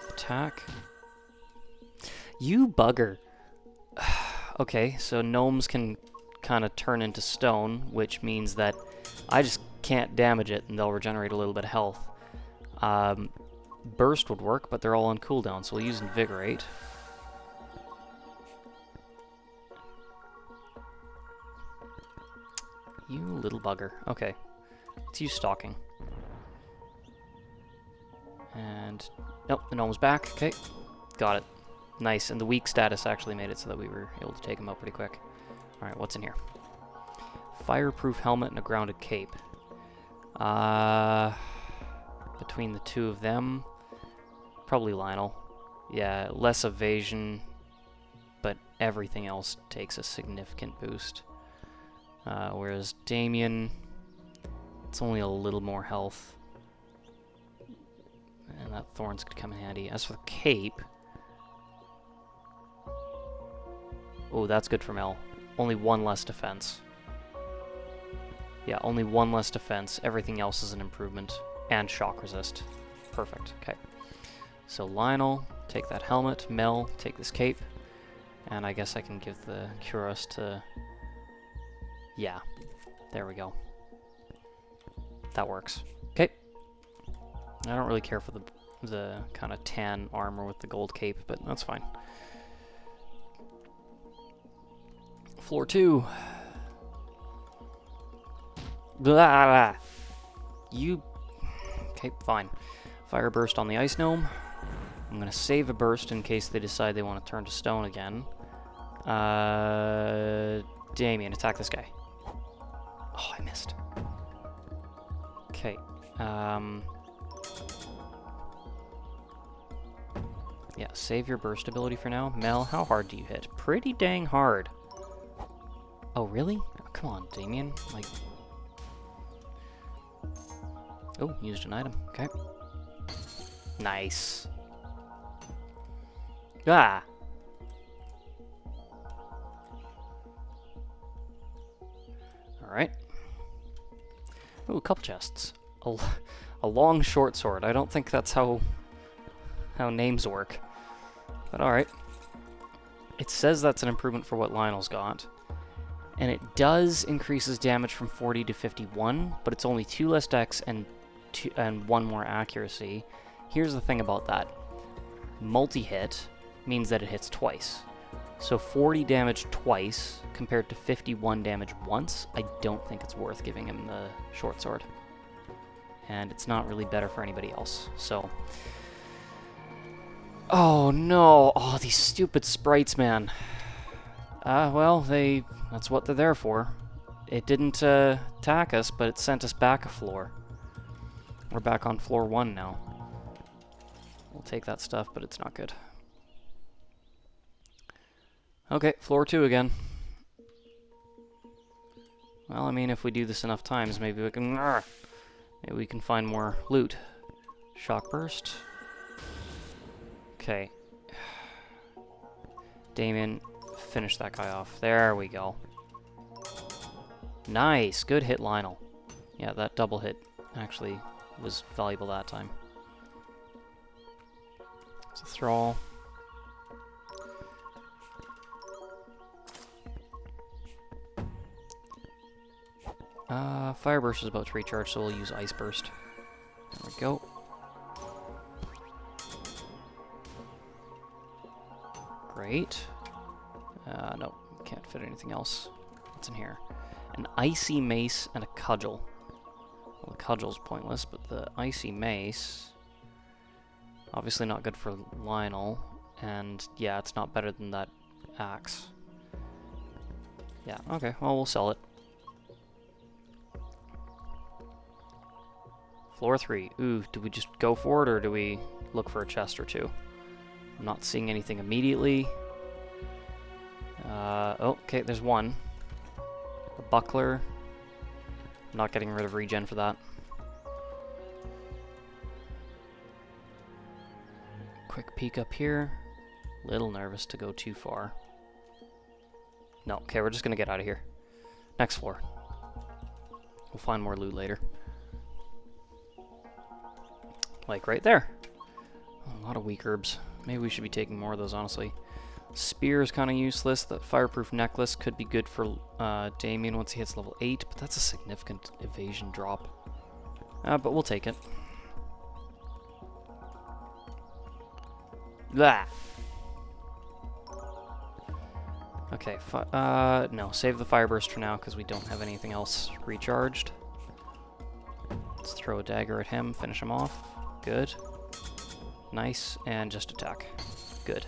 S1: Attack. You bugger. Okay, so gnomes can kind of turn into stone, which means that I just can't damage it and they'll regenerate a little bit of health. Burst would work, but they're all on cooldown, so we'll use Invigorate. You little bugger. Okay. Let's use Stalking. And... nope, the gnome's back. Okay. Got it. Nice. And the weak status actually made it so that we were able to take him out pretty quick. Alright, what's in here? Fireproof helmet and a grounded cape. Between the two of them, probably Lionel. Yeah, less evasion, but everything else takes a significant boost. Whereas Damien, it's only a little more health. And that Thorns could come in handy. As for the cape... oh, that's good for Mel. Only one less defense. Yeah, only one less defense. Everything else is an improvement. And shock resist. Perfect. Okay. So Lionel, take that helmet. Mel, take this cape. And I guess I can give the Kuros to... yeah. There we go. That works. Okay. I don't really care for the kind of tan armor with the gold cape, but that's fine. Floor 2. Blah. You... okay, fine. Fire burst on the ice gnome. I'm gonna save a burst in case they decide they want to turn to stone again. Damien, attack this guy. Oh, I missed. Okay. Yeah, save your burst ability for now. Mel, how hard do you hit? Pretty dang hard. Oh, really? Oh, come on, Damien. Like... oh, used an item. Okay. Nice. Ah! Alright. Ooh, a couple chests. A long short sword. I don't think that's how names work. But alright. It says that's an improvement for what Lionel's got. And it does increases damage from 40 to 51, but it's only 2 less dex and 1 more accuracy. Here's the thing about that. Multi-hit means that it hits twice. So 40 damage twice compared to 51 damage once, I don't think it's worth giving him the short sword. And it's not really better for anybody else, so... oh no! Oh, these stupid sprites, man. Well, that's what they're there for. It didn't attack us, but it sent us back a floor. We're back on floor 1 now. We'll take that stuff, but it's not good. Okay, floor 2 again. Well, I mean, if we do this enough times, maybe we can... maybe we can find more loot. Shock burst. Okay. Damien, finish that guy off. There we go. Nice! Good hit, Lionel. Yeah, that double hit actually was valuable that time. It's a Thrall. Fire Burst is about to recharge, so we'll use Ice Burst. There we go. Great. No, can't fit anything else. What's in here? An Icy Mace and a Cudgel. Well, the Cudgel's pointless, but the Icy Mace... obviously not good for Lionel. And, yeah, it's not better than that axe. Yeah, okay, well, we'll sell it. Floor 3. Ooh, do we just go for it, or do we look for a chest or two? I'm not seeing anything immediately. Oh, okay, there's one. A buckler. I'm not getting rid of regen for that. Quick peek up here. Little nervous to go too far. No, okay, we're just gonna get out of here. Next floor. We'll find more loot later. Like right there. A lot of weak herbs. Maybe we should be taking more of those, honestly. Spear is kind of useless. The fireproof necklace could be good for Damien once he hits level 8, but that's a significant evasion drop. But we'll take it. Blah. Okay, no, save the fire burst for now because we don't have anything else recharged. Let's throw a dagger at him, finish him off. Good. Nice, and just attack. Good.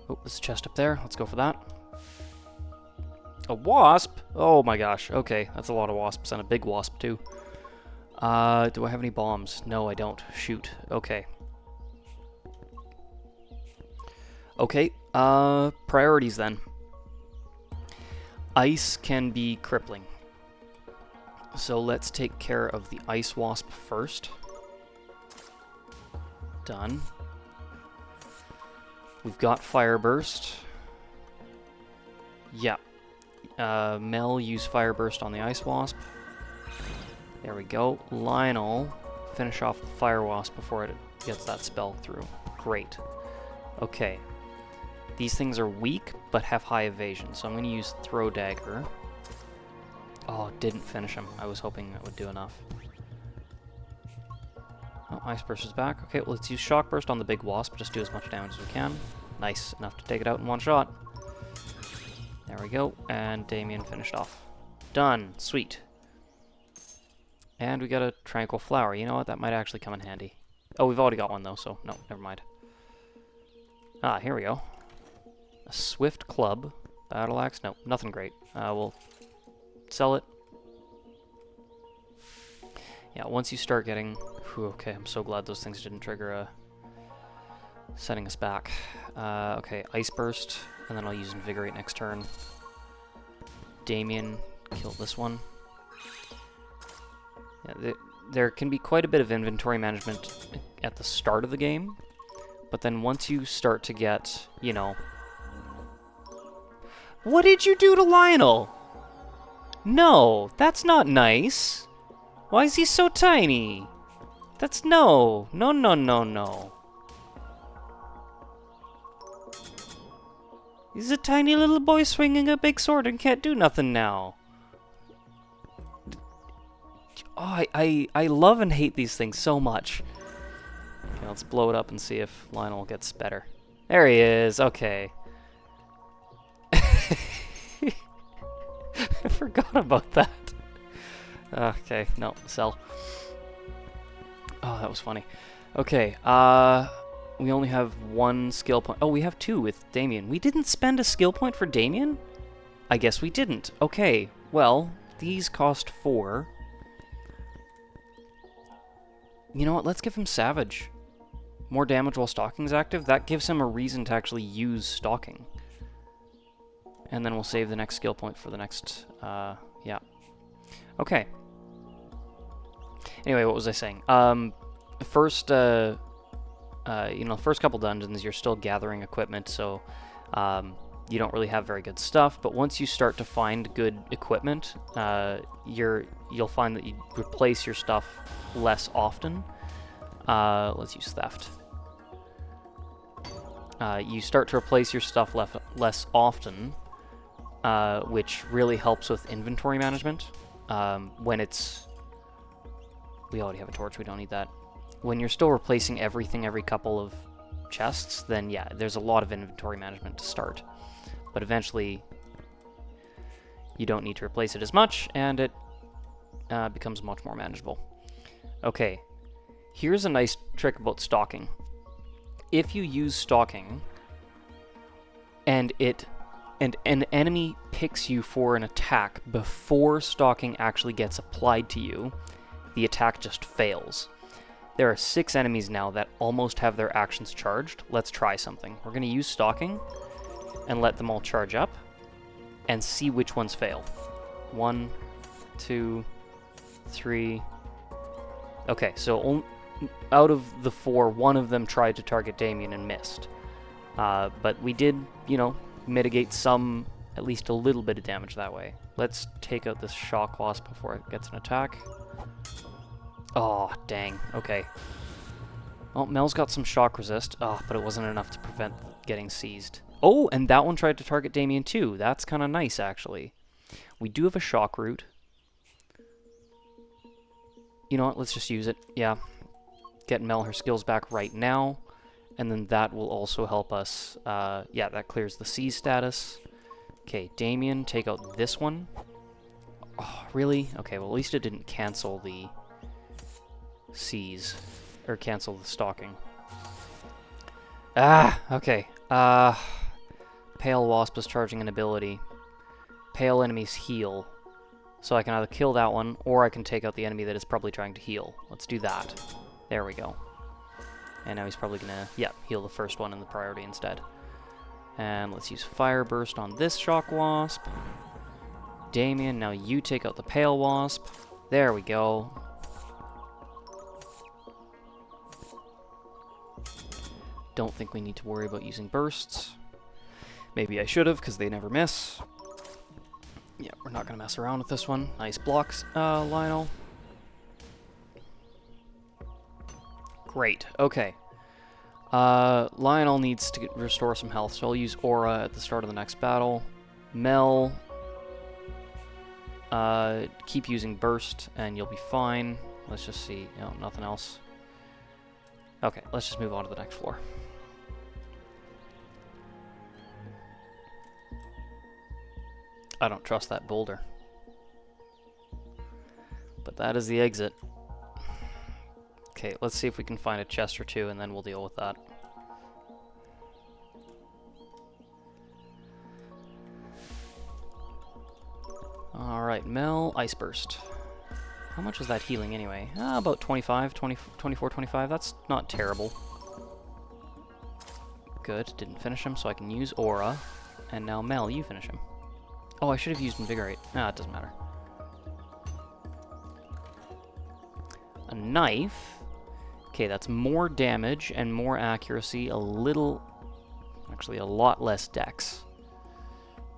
S1: Oh, there's a chest up there. Let's go for that. A wasp? Oh my gosh. Okay, that's a lot of wasps, and a big wasp too. Do I have any bombs? No, I don't. Shoot. Okay. Okay, priorities then. Ice can be crippling. So let's take care of the ice wasp first. Done. We've got fire burst. Yeah. Mel use fire burst on the ice wasp. There we go. Lionel, finish off the fire wasp before it gets that spell through. Great. Okay. These things are weak, but have high evasion, so I'm going to use throw dagger. Oh, didn't finish him. I was hoping that would do enough. Oh, ice burst is back. Okay, well, let's use shock burst on the big wasp. Just do as much damage as we can. Nice, enough to take it out in one shot. There we go, and Damien finished off. Done. Sweet. And we got a tranquil flower. You know what? That might actually come in handy. Oh, we've already got one, though, so no, never mind. Ah, here we go. A swift club. Battle axe? No, nothing great. We'll sell it. Yeah, once you start getting... Whew, okay, I'm so glad those things didn't trigger setting us back. Okay, Ice Burst, and then I'll use Invigorate next turn. Damien, kill this one. Yeah, there can be quite a bit of inventory management at the start of the game, but then once you start to get, you know... What did you do to Lionel? No, that's not nice. Why is he so tiny? That's no. No, no, no, no. He's a tiny little boy swinging a big sword and can't do nothing now. Oh, I love and hate these things so much. Okay, let's blow it up and see if Lionel gets better. There he is. Okay. I forgot about that. Okay, no, sell. Oh, that was funny. Okay, we only have one skill point. Oh, we have two with Damien. We didn't spend a skill point for Damien? I guess we didn't. Okay, well, these cost 4. You know what, let's give him Savage. More damage while Stalking's active. That gives him a reason to actually use Stalking. And then we'll save the next skill point for the next, yeah. Okay. Anyway, what was I saying? First, you know, first couple dungeons, you're still gathering equipment, so you don't really have very good stuff. But once you start to find good equipment, you'll find that you replace your stuff less often. Let's use theft. You start to replace your stuff less often, which really helps with inventory management. When it's... We already have a torch, we don't need that. When you're still replacing everything every couple of chests, then yeah, there's a lot of inventory management to start. But eventually, you don't need to replace it as much, and it becomes much more manageable. Okay, here's a nice trick about stalking. If you use stalking, and an enemy picks you for an attack before stalking actually gets applied to you, the attack just fails. There are 6 enemies now that almost have their actions charged. Let's try something. We're going to use stalking and let them all charge up and see which ones fail. 1, 2, 3. Okay, so out of the 4, 1 of them tried to target Damien and missed. But we did, you know, mitigate some, at least a little bit of damage that way. Let's take out this shock wasp before it gets an attack. Oh, dang. Okay. Oh, Mel's got some shock resist. Oh, but it wasn't enough to prevent getting seized. Oh, and that one tried to target Damien too. That's kind of nice, actually. We do have a shock root. You know what? Let's just use it. Yeah. Get Mel her skills back right now. And then that will also help us. Yeah, that clears the seize status. Okay, Damien, take out this one. Oh, really? Okay, well, at least it didn't cancel the seize. Or cancel the stalking. Ah, okay. Pale Wasp is charging an ability. Pale enemies heal. So I can either kill that one, or I can take out the enemy that is probably trying to heal. Let's do that. There we go. And now he's probably gonna, yeah, heal the first one in the priority instead. And let's use Fire Burst on this Shock Wasp. Damien, now you take out the Pale Wasp. There we go. Don't think we need to worry about using bursts. Maybe I should have, because they never miss. Yeah, we're not going to mess around with this one. Nice blocks, Lionel. Great, okay. Lionel needs to restore some health, so I'll use Aura at the start of the next battle. Mel, keep using Burst, and you'll be fine. Let's just see. No, nothing else. Okay, let's just move on to the next floor. I don't trust that boulder. But that is the exit. Okay, let's see if we can find a chest or two, and then we'll deal with that. Alright, Mel, Ice Burst. How much is that healing anyway? About 25, 24, 25. That's not terrible. Good, didn't finish him, so I can use Aura. And now Mel, you finish him. Oh, I should have used Invigorate. It doesn't matter. A knife. Okay, that's more damage and more accuracy, a little... Actually, a lot less dex.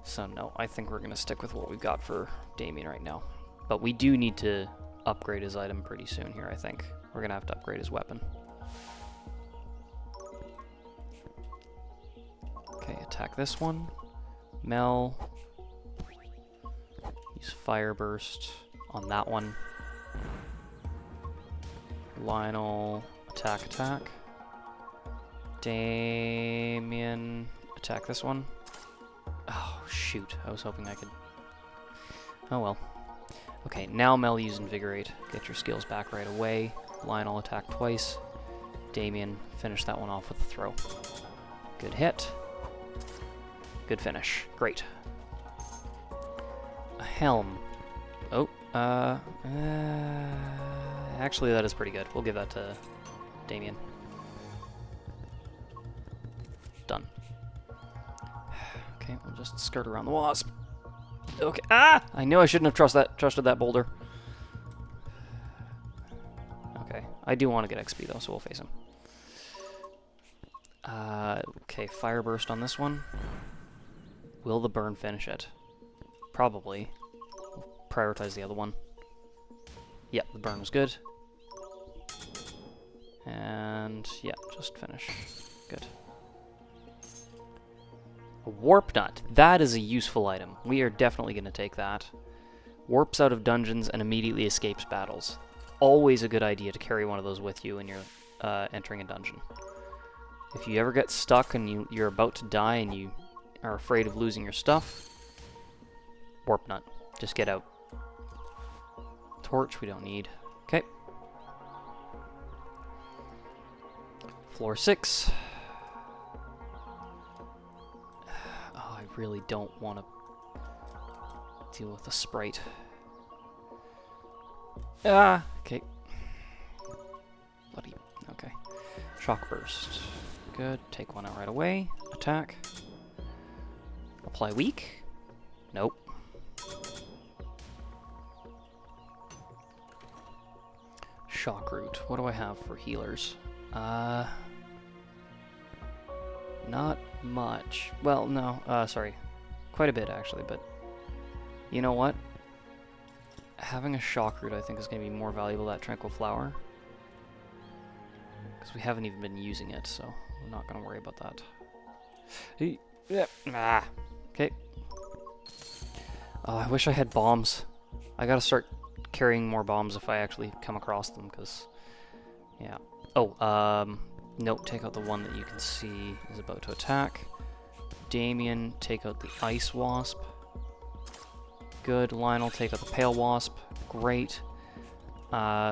S1: So no, I think we're going to stick with what we've got for Damien right now. But we do need to upgrade his item pretty soon here, I think. We're going to have to upgrade his weapon. Okay, attack this one. Mel... Use Fire Burst on that one. Lionel, attack, attack. Damien, attack this one. Oh, shoot. I was hoping I could... Oh, well. Okay, now Mel, use Invigorate. Get your skills back right away. Lionel, attack twice. Damien, finish that one off with a throw. Good hit. Good finish. Great. A helm. Oh, actually, that is pretty good. We'll give that to Damien. Done. Okay, we'll just skirt around the wasp. Okay. Ah! I knew I shouldn't have trusted that boulder. Okay, I do want to get XP though, so we'll face him. Okay, Fire Burst on this one. Will the burn finish it? Probably. We'll prioritize the other one. Yep, the burn was good. And yeah, just finish. Good. A warp nut. That is a useful item. We are definitely going to take that. Warps out of dungeons and immediately escapes battles. Always a good idea to carry one of those with you when you're entering a dungeon. If you ever get stuck and you're about to die and you are afraid of losing your stuff, warp nut. Just get out. Torch we don't need. Okay. Floor 6. Oh, I really don't want to deal with the sprite. Ah, okay. Bloody, okay. Shock burst. Good. Take one out right away. Attack. Apply weak. Nope. Shock root. What do I have for healers? Not much. Well, no, sorry. Quite a bit, actually, but you know what? Having a shock root, I think, is going to be more valuable than that tranquil flower. Because we haven't even been using it, so we're not going to worry about that. Ah. Okay. Oh, I wish I had bombs. I gotta start carrying more bombs if I actually come across them, because... Yeah. Oh, nope, take out the one that you can see is about to attack. Damien, take out the Ice Wasp. Good. Lionel, take out the Pale Wasp. Great.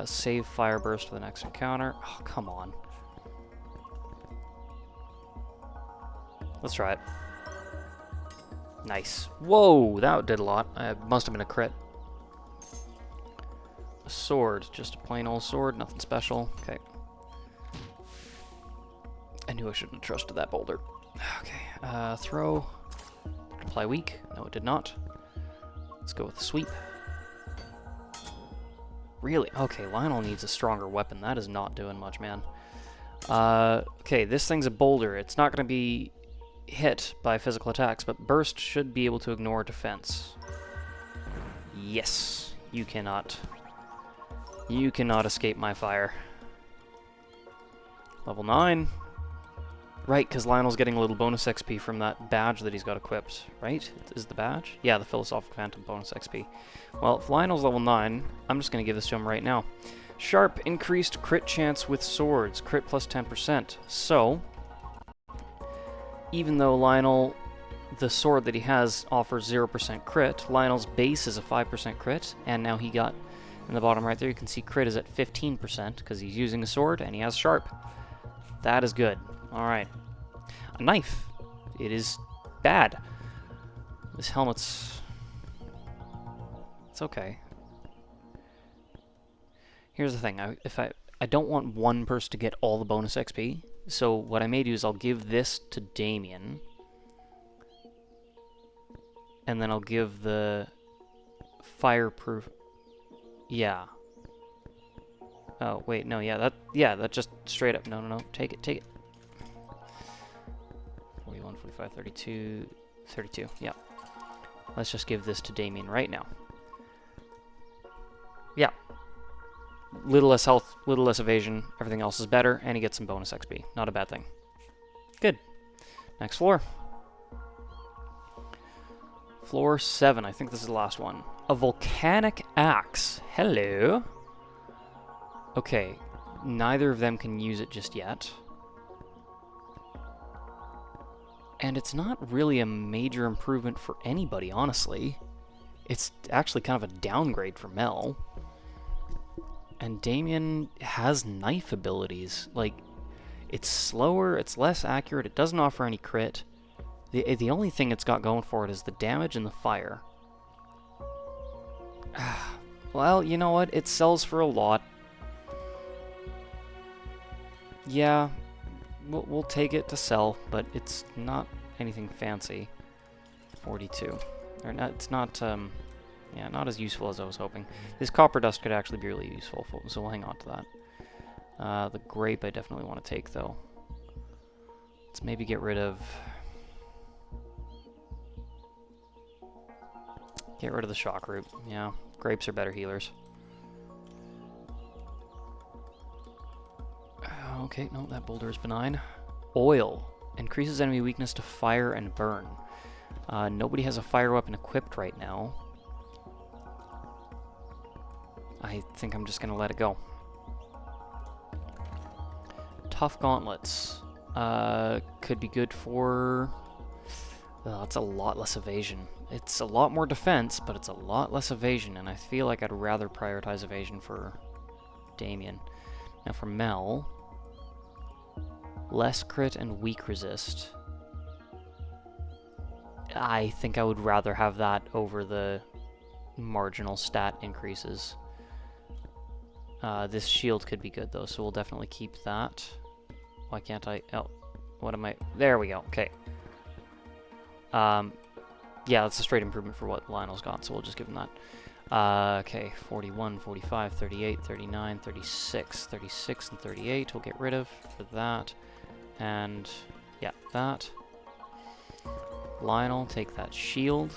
S1: Save Fire Burst for the next encounter. Oh, come on. Let's try it. Nice. Whoa, that did a lot. It must have been a crit. A sword. Just a plain old sword. Nothing special. Okay. I knew I shouldn't have trusted that boulder. Okay. Throw. Apply weak. No, it did not. Let's go with the sweep. Really? Okay, Lionel needs a stronger weapon. That is not doing much, man. Okay, this thing's a boulder. It's not going to be hit by physical attacks, but burst should be able to ignore defense. Yes. You cannot. You cannot escape my fire. Level 9. Right, because Lionel's getting a little bonus XP from that badge that he's got equipped, right? Is the badge? Yeah, the Philosophic Phantom bonus XP. Well, if Lionel's level 9, I'm just going to give this to him right now. Sharp, increased crit chance with swords. Crit plus 10%. So, even though Lionel, the sword that he has, offers 0% crit, Lionel's base is a 5% crit, and now he got, in the bottom right there, you can see crit is at 15%, because he's using a sword, and he has sharp. That is good. Alright. A knife. It is bad. This helmet's... It's okay. Here's the thing. I don't want one person to get all the bonus XP. So what I may do is I'll give this to Damien. And then I'll give the fireproof... Yeah. Oh, wait, no, yeah, that just straight up... No, take it. 41, 45, 32, 32, yeah. Let's just give this to Damien right now. Yeah. Little less health, little less evasion, everything else is better, and he gets some bonus XP. Not a bad thing. Good. Next floor. Floor 7, I think this is the last one. A volcanic axe. Hello. Okay, neither of them can use it just yet. And it's not really a major improvement for anybody, honestly. It's actually kind of a downgrade for Mel. And Damien has knife abilities. Like, it's slower, it's less accurate, it doesn't offer any crit. The only thing it's got going for it is the damage and the fire. Well, you know what? It sells for a lot. Yeah, we'll take it to sell, but it's not anything fancy. 42. Or not, it's not, yeah, not as useful as I was hoping. This copper dust could actually be really useful, so we'll hang on to that. The grape I definitely want to take, though. Let's maybe get rid of... Get rid of the shock root. Yeah, grapes are better healers. Okay, no, that boulder is benign. Oil. increases enemy weakness to fire and burn. Nobody has a fire weapon equipped right now. I think I'm just going to let it go. Tough gauntlets. Could be good for... it's a lot less evasion. It's a lot more defense, but it's a lot less evasion, and I feel like I'd rather prioritize evasion for Damien. Now for Mel, less crit and weak resist. I think I would rather have that over the marginal stat increases. This shield could be good though, so we'll definitely keep that. Why can't I? Oh, what am I? There we go. Okay. Yeah, that's a straight improvement for what Lionel's got, so we'll just give him that. Okay, 41, 45, 38, 39, 36, 36, and 38 we'll get rid of for that. And, yeah, that. Lionel, take that shield.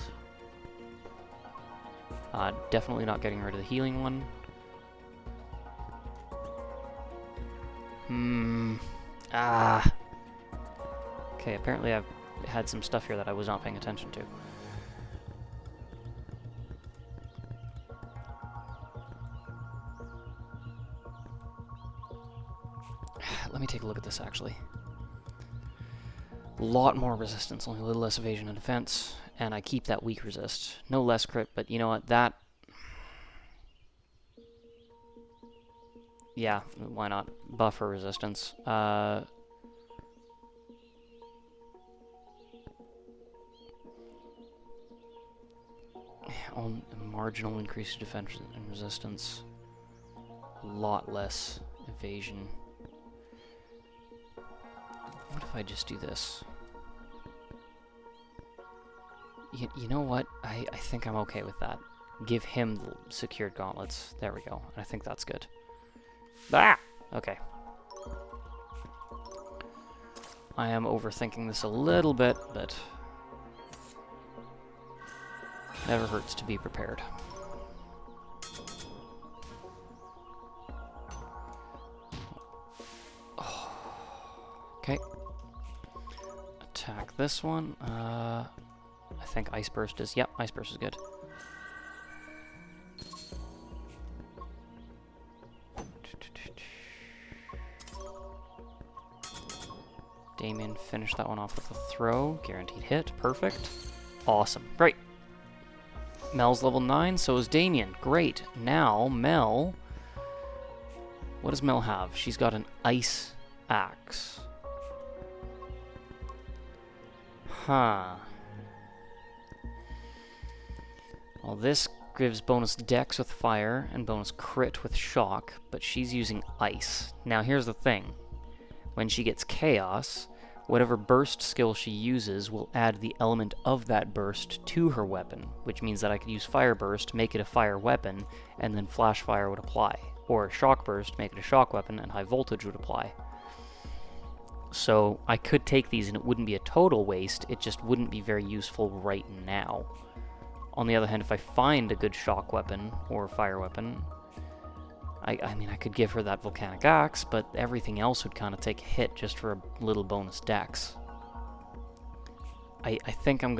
S1: Definitely not getting rid of the healing one. Okay, apparently I've had some stuff here that I was not paying attention to. Let me take a look at this, actually. A lot more resistance, only a little less evasion and defense, and I keep that weak resist. No less crit, but you know what, that... Yeah, why not? Buffer resistance. On marginal increase to defense and resistance. A lot less evasion. What if I just do this? You know what? I think I'm okay with that. Give him the secured gauntlets. There we go. And I think that's good. Ah! Okay. I am overthinking this a little bit, but never hurts to be prepared. Oh. Okay. Attack this one. I think Ice Burst is... Yep, Ice Burst is good. Damien finished that one off with a throw. Guaranteed hit. Perfect. Awesome. Great. Mel's level 9, so is Damien. Great. Now, Mel... What does Mel have? She's got an Ice Axe. Huh. Well, this gives bonus dex with fire and bonus crit with shock, but she's using ice. Now, here's the thing. When she gets chaos, whatever burst skill she uses will add the element of that burst to her weapon, which means that I could use fire burst, make it a fire weapon, and then flash fire would apply. Or shock burst, make it a shock weapon, and high voltage would apply. So I could take these and it wouldn't be a total waste, it just wouldn't be very useful right now. On the other hand, if I find a good shock weapon or fire weapon, I mean, I could give her that volcanic axe, but everything else would kind of take a hit just for a little bonus dex. I think I'm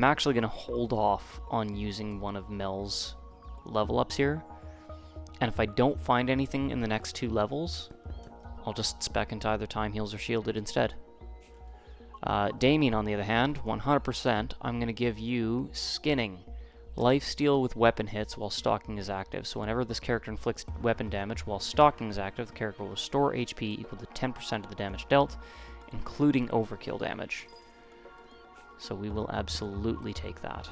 S1: actually gonna hold off on using one of Mel's level ups here, and if I don't find anything in the next 2 levels, I'll just spec into either time heals or shielded instead. Damien, on the other hand, 100%, I'm gonna give you skinning. Lifesteal with weapon hits while stalking is active. So whenever this character inflicts weapon damage while stalking is active, the character will restore HP equal to 10% of the damage dealt, including overkill damage. So we will absolutely take that.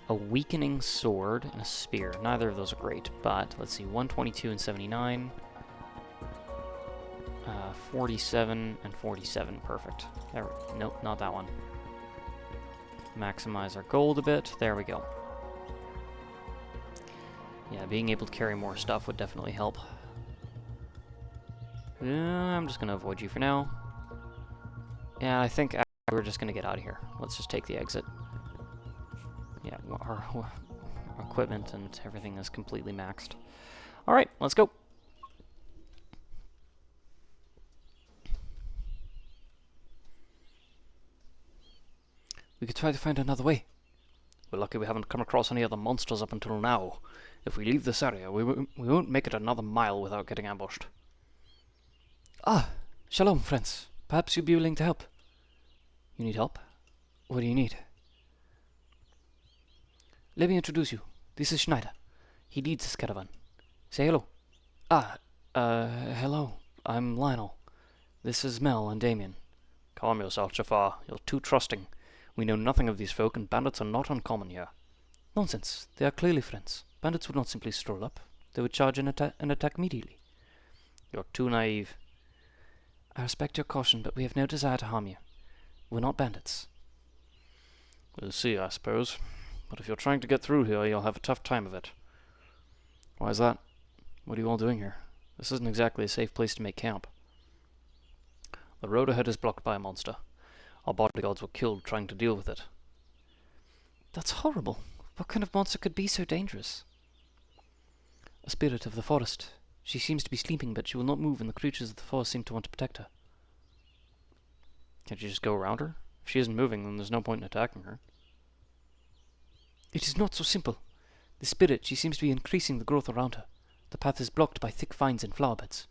S1: A weakening sword and a spear. Neither of those are great, but let's see, 122 and 79. 47 and 47, perfect. There, nope, not that one. Maximize our gold a bit, there we go. Yeah, being able to carry more stuff would definitely help. I'm just gonna avoid you for now. Yeah, I think we're just gonna get out of here. Let's just take the exit. Yeah, our equipment and everything is completely maxed. Alright, let's go.
S2: We could try to find another way.
S3: We're lucky we haven't come across any other monsters up until now. If we leave this area, we won't make it another mile without getting ambushed.
S2: Ah, shalom, friends. Perhaps you'd be willing to help.
S3: You need help?
S2: What do you need? Let me introduce you. This is Schneider. He leads this caravan. Say hello. Hello. I'm Lionel. This is Mel and Damien.
S3: Calm yourself, Jaffar. You're too trusting. We know nothing of these folk, and bandits are not uncommon here.
S2: Nonsense. They are clearly friends. Bandits would not simply stroll up. They would charge and attack immediately.
S3: You're too naive.
S2: I respect your caution, but we have no desire to harm you. We're not bandits.
S3: We'll see, I suppose. But if you're trying to get through here, you'll have a tough time of it.
S2: Why is that?
S3: What are you all doing here? This isn't exactly a safe place to make camp. The road ahead is blocked by a monster. Our bodyguards were killed trying to deal with it.
S2: That's horrible. What kind of monster could be so dangerous? A spirit of the forest. She seems to be sleeping, but she will not move, and the creatures of the forest seem to want to protect her.
S3: Can't you just go around her? If she isn't moving, then there's no point in attacking her.
S2: It is not so simple. The spirit, she seems to be increasing the growth around her. The path is blocked by thick vines and flower beds.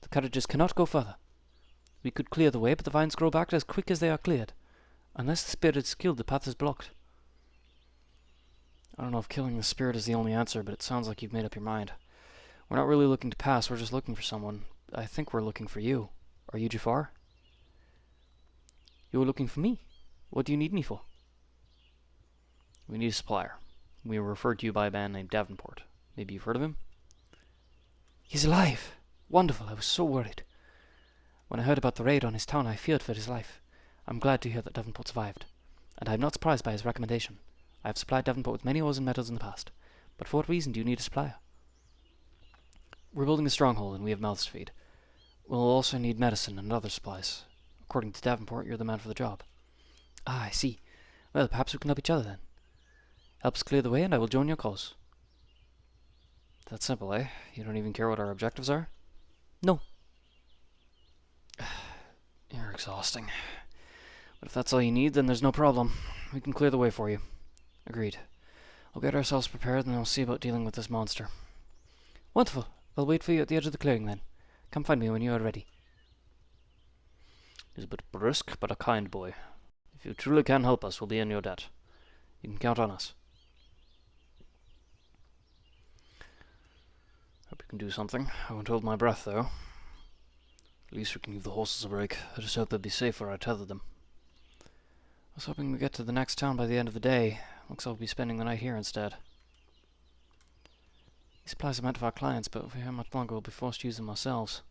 S2: The carriages cannot go further. We could clear the way, but the vines grow back as quick as they are cleared. Unless the spirit is killed, the path is blocked.
S3: I don't know if killing the spirit is the only answer, but it sounds like you've made up your mind. We're not really looking to pass, we're just looking for someone. I think we're looking for you. Are you Jaffar?
S2: You're looking for me? What do you need me for?
S3: We need a supplier. We were referred to you by a man named Davenport. Maybe you've heard of him?
S2: He's alive! Wonderful, I was so worried. When I heard about the raid on his town, I feared for his life. I'm glad to hear that Davenport survived. And I'm not surprised by his recommendation. I have supplied Davenport with many ores and metals in the past. But for what reason do you need a supplier?
S3: We're building a stronghold, and we have mouths to feed.
S2: We'll also need medicine and other supplies. According to Davenport, you're the man for the job. Ah, I see. Well, perhaps we can help each other then. Help us clear the way, and I will join your cause.
S3: That's simple, eh? You don't even care what our objectives are?
S2: No.
S3: You're exhausting. But if that's all you need, then there's no problem. We can clear the way for you.
S2: Agreed.
S3: We'll get ourselves prepared, and then we'll see about dealing with this monster.
S2: Wonderful. I'll wait for you at the edge of the clearing then. Come find me when you are ready.
S3: He's a bit brusque, but a kind boy. If you truly can help us, we'll be in your debt. You can count on us. Hope you can do something. I won't hold my breath, though. At least we can give the horses a break. I just hope they'll be safe where I tethered them.
S2: I was hoping we'd get to the next town by the end of the day. Looks like we'll be spending the night here instead. These supplies are meant for our clients, but if we're here much longer, we'll be forced to use them ourselves.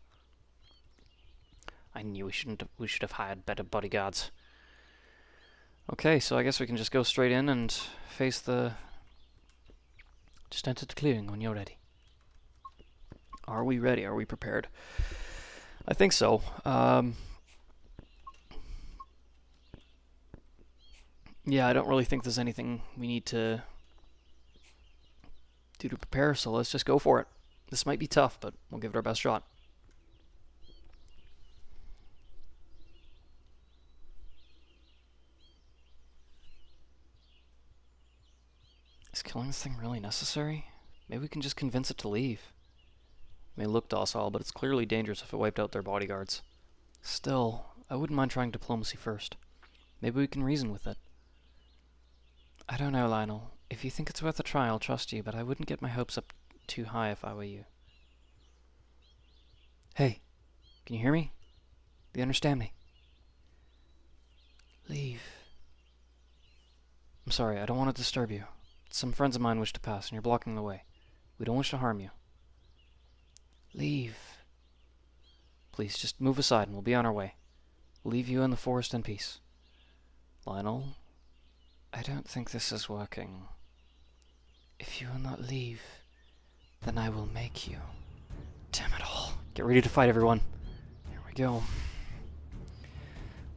S3: I knew we should have hired better bodyguards. Okay, so I guess we can just go straight in and face the...
S2: Just enter the clearing when you're ready.
S3: Are we ready? Are we prepared? I think so. Yeah, I don't really think there's anything we need to do to prepare, so let's just go for it. This might be tough, but we'll give it our best shot. Is killing this thing really necessary? Maybe we can just convince it to leave. It may look docile, but it's clearly dangerous if it wiped out their bodyguards.
S2: Still, I wouldn't mind trying diplomacy first. Maybe we can reason with it. I don't know, Lionel. If you think it's worth a try, I'll trust you, but I wouldn't get my hopes up too high if I were you. Hey, can you hear me? Do you understand me? Leave. I'm sorry, I don't want to disturb you. Some friends of mine wish to pass, and you're blocking the way. We don't wish to harm you. Leave. Please, just move aside and we'll be on our way. We'll leave you in the forest in peace. Lionel, I don't think this is working. If you will not leave, then I will make you. Damn it all. Get ready to fight, everyone. Here we go.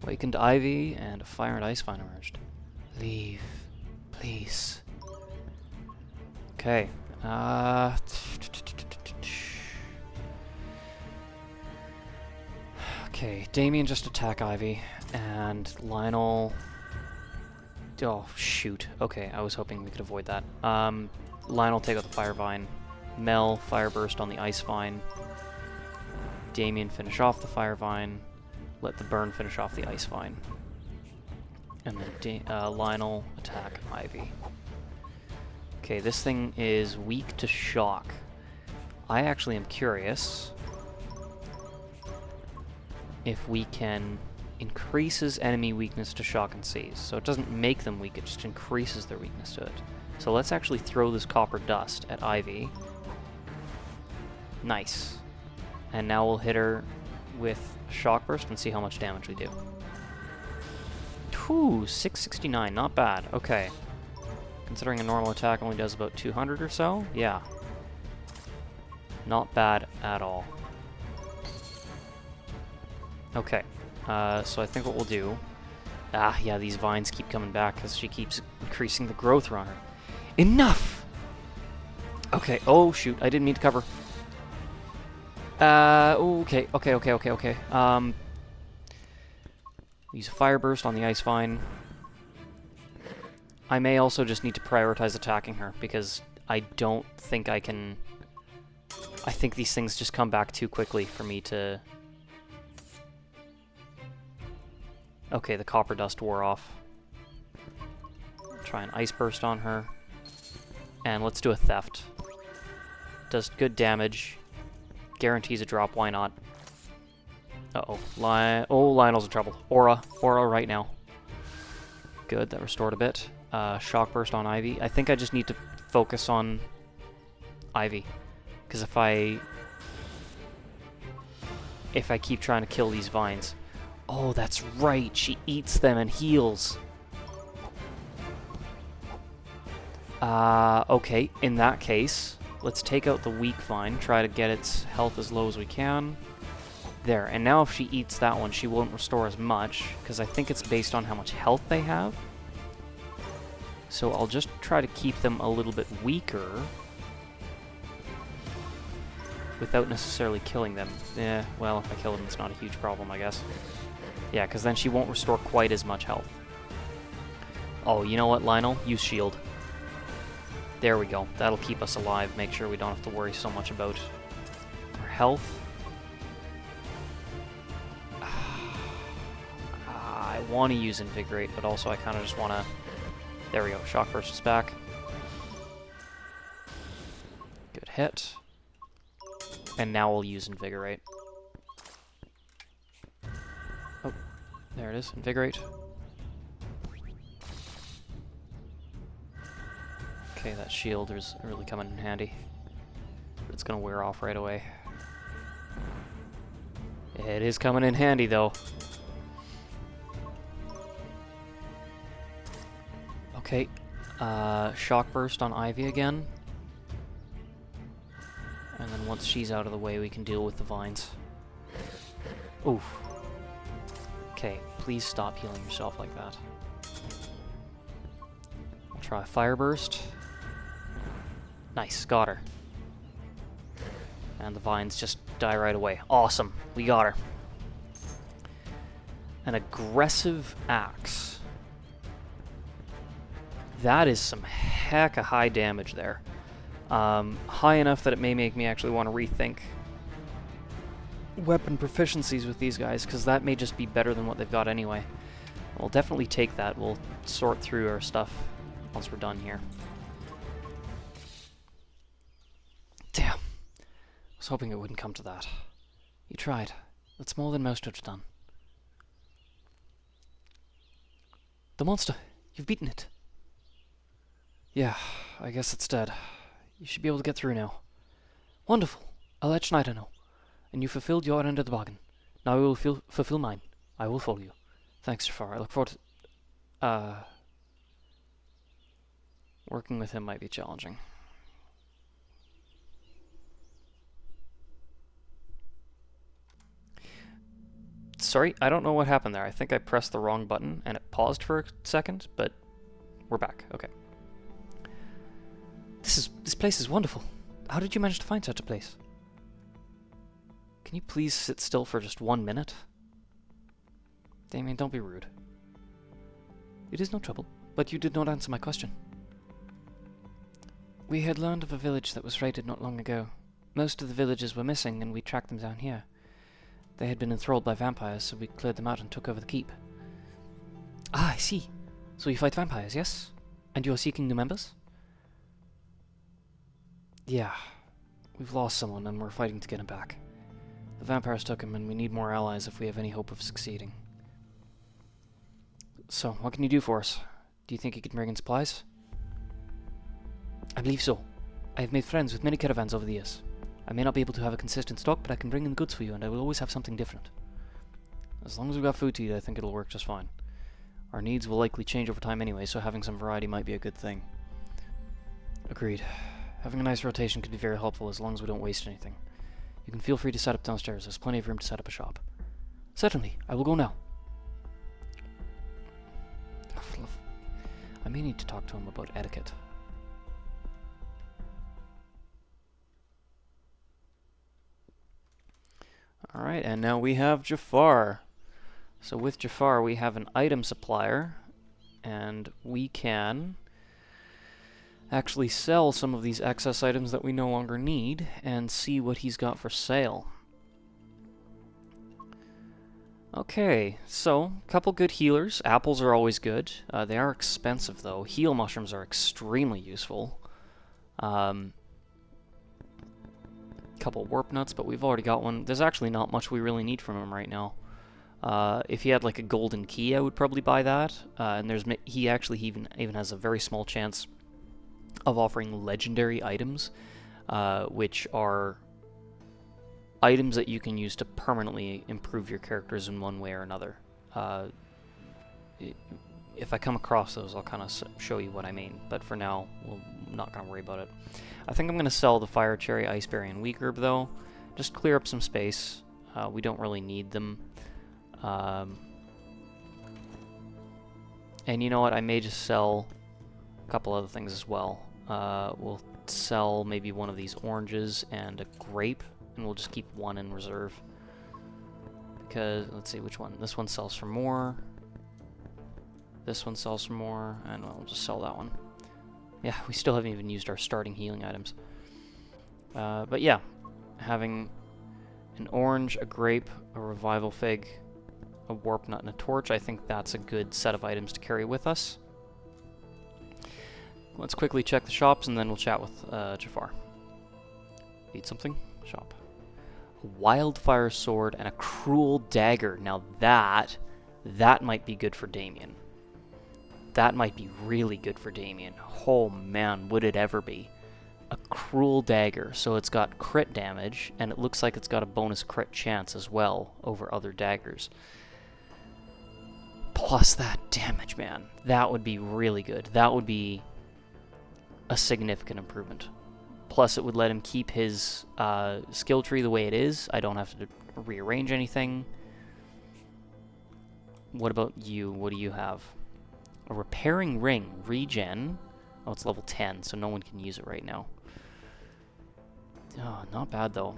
S2: Awakened Ivy and a fire and ice vine emerged. Leave, please. Okay. Okay, Damien just attack Ivy, and Lionel...
S1: Oh, shoot. Okay, I was hoping we could avoid that. Lionel take out the Fire Vine. Mel, Fire Burst on the Ice Vine. Damien finish off the Fire Vine. Let the Burn finish off the Ice Vine. And then Lionel attack Ivy. Okay, this thing is weak to shock. I actually am curious if we can increases enemy weakness to shock and seize. So it doesn't make them weak, it just increases their weakness to it. So let's actually throw this copper dust at Ivy. Nice. And now we'll hit her with Shock Burst and see how much damage we do. Whew, 669, not bad. Okay. Considering a normal attack only does about 200 or so, yeah. Not bad at all. Okay. So I think what we'll do... Ah, yeah, these vines keep coming back because she keeps increasing the growth on her. Enough! Okay, oh shoot, I didn't mean to cover. Okay. Use a Fire Burst on the Ice Vine. I may also just need to prioritize attacking her because I don't think I can... I think these things just come back too quickly for me to... Okay, the copper dust wore off. Try an Ice Burst on her. And let's do a Theft. Does good damage. Guarantees a drop, why not? Uh-oh. Lionel's in trouble. Aura right now. Good, that restored a bit. Shock Burst on Ivy. I think I just need to focus on Ivy. Because if I keep trying to kill these vines... Oh, that's right, she eats them and heals. Okay, in that case, let's take out the weak vine, try to get its health as low as we can. There, and now if she eats that one, she won't restore as much, because I think it's based on how much health they have. So I'll just try to keep them a little bit weaker, without necessarily killing them. Well, if I kill them, it's not a huge problem, I guess. Yeah, because then she won't restore quite as much health. Oh, you know what, Lionel? Use shield. There we go. That'll keep us alive. Make sure we don't have to worry so much about our health. I want to use Invigorate, but also I kind of just want to... There we go. Shock Burst is back. Good hit. And now we'll use Invigorate. Oh, there it is. Invigorate. Okay, that shield is really coming in handy. But it's going to wear off right away. It is coming in handy, though. Okay. Shock Burst on Ivy again. And then once she's out of the way, we can deal with the vines. Oof. Okay, please stop healing yourself like that. I'll try a Fire Burst. Nice, got her. And the vines just die right away. Awesome, we got her. An aggressive axe. That is some hecka high damage there. High enough that it may make me actually want to rethink weapon proficiencies with these guys, because that may just be better than what they've got anyway. We'll definitely take that. We'll sort through our stuff once we're done here. Damn. I was hoping it wouldn't come to that. You tried. That's more than most have done. The monster! You've beaten it! Yeah, I guess it's dead. You should be able to get through now. Wonderful. I'll let Schneider know. And you fulfilled your end of the bargain. Now I will fulfill mine. I will follow you. Thanks, Jaffar. I look forward to... Working with him might be challenging. Sorry, I don't know what happened there. I think I pressed the wrong button and it paused for a second, but we're back. Okay. This place is wonderful. How did you manage to find such a place? Can you please sit still for just 1 minute? Damien, don't be rude. It is no trouble.
S2: But you did not answer my question. We had learned of a village that was raided not long ago. Most of the villagers were missing, and we tracked them down here. They had been enthralled by vampires, so we cleared them out and took over the keep. Ah, I see. So you fight vampires, yes? And you are seeking new members? Yeah. We've lost someone, and we're fighting to get him back. The vampires took him, and we need more allies if we have any hope of succeeding. So, what can you do for us? Do you think you can bring in supplies? I believe so. I have made friends with many caravans over the years. I may not be able to have a consistent stock, but I can bring in goods for you, and I will always have something different. As long as we've got food to eat, I think it'll work just fine. Our needs will likely change over time anyway, so having some variety might be a good thing. Agreed. Having a nice rotation could be very helpful as long as we don't waste anything. You can feel free to set up downstairs. There's plenty of room to set up a shop. Certainly. I will go now. I may need to talk to him about etiquette.
S1: Alright, and now we have Jaffar. So with Jaffar we have an item supplier, and we can actually sell some of these excess items that we no longer need and see what he's got for sale. Okay, so a couple good healers. Apples are always good. They are expensive though. Heal mushrooms are extremely useful. Couple warp nuts, but we've already got one. There's actually not much we really need from him right now. If he had like a golden key, I would probably buy that. And he even has a very small chance of offering legendary items, which are items that you can use to permanently improve your characters in one way or another. If I come across those, I'll kind of show you what I mean, but for now, I'm not going to worry about it. I think I'm going to sell the Fire Cherry, Iceberry, and Weak Herb, though. Just clear up some space. We don't really need them. And you know what? I may just sell a couple other things as well. We'll sell maybe one of these oranges and a grape, and we'll just keep one in reserve. Because, let's see which one. This one sells for more. This one sells for more, and we'll just sell that one. Yeah, we still haven't even used our starting healing items. But yeah, having an orange, a grape, a revival fig, a warp nut, and a torch, I think that's a good set of items to carry with us. Let's quickly check the shops, and then we'll chat with Jaffar. Need something? Shop. A wildfire sword and a cruel dagger. Now that might be good for Damien. That might be really good for Damien. Oh man, would it ever be. A cruel dagger. So it's got crit damage, and it looks like it's got a bonus crit chance as well over other daggers. Plus that damage, man. That would be really good. That would be a significant improvement. Plus it would let him keep his skill tree the way it is. I don't have to rearrange anything. What about you? What do you have? A repairing ring, regen. Oh, it's level 10, so no one can use it right now. Oh, not bad though.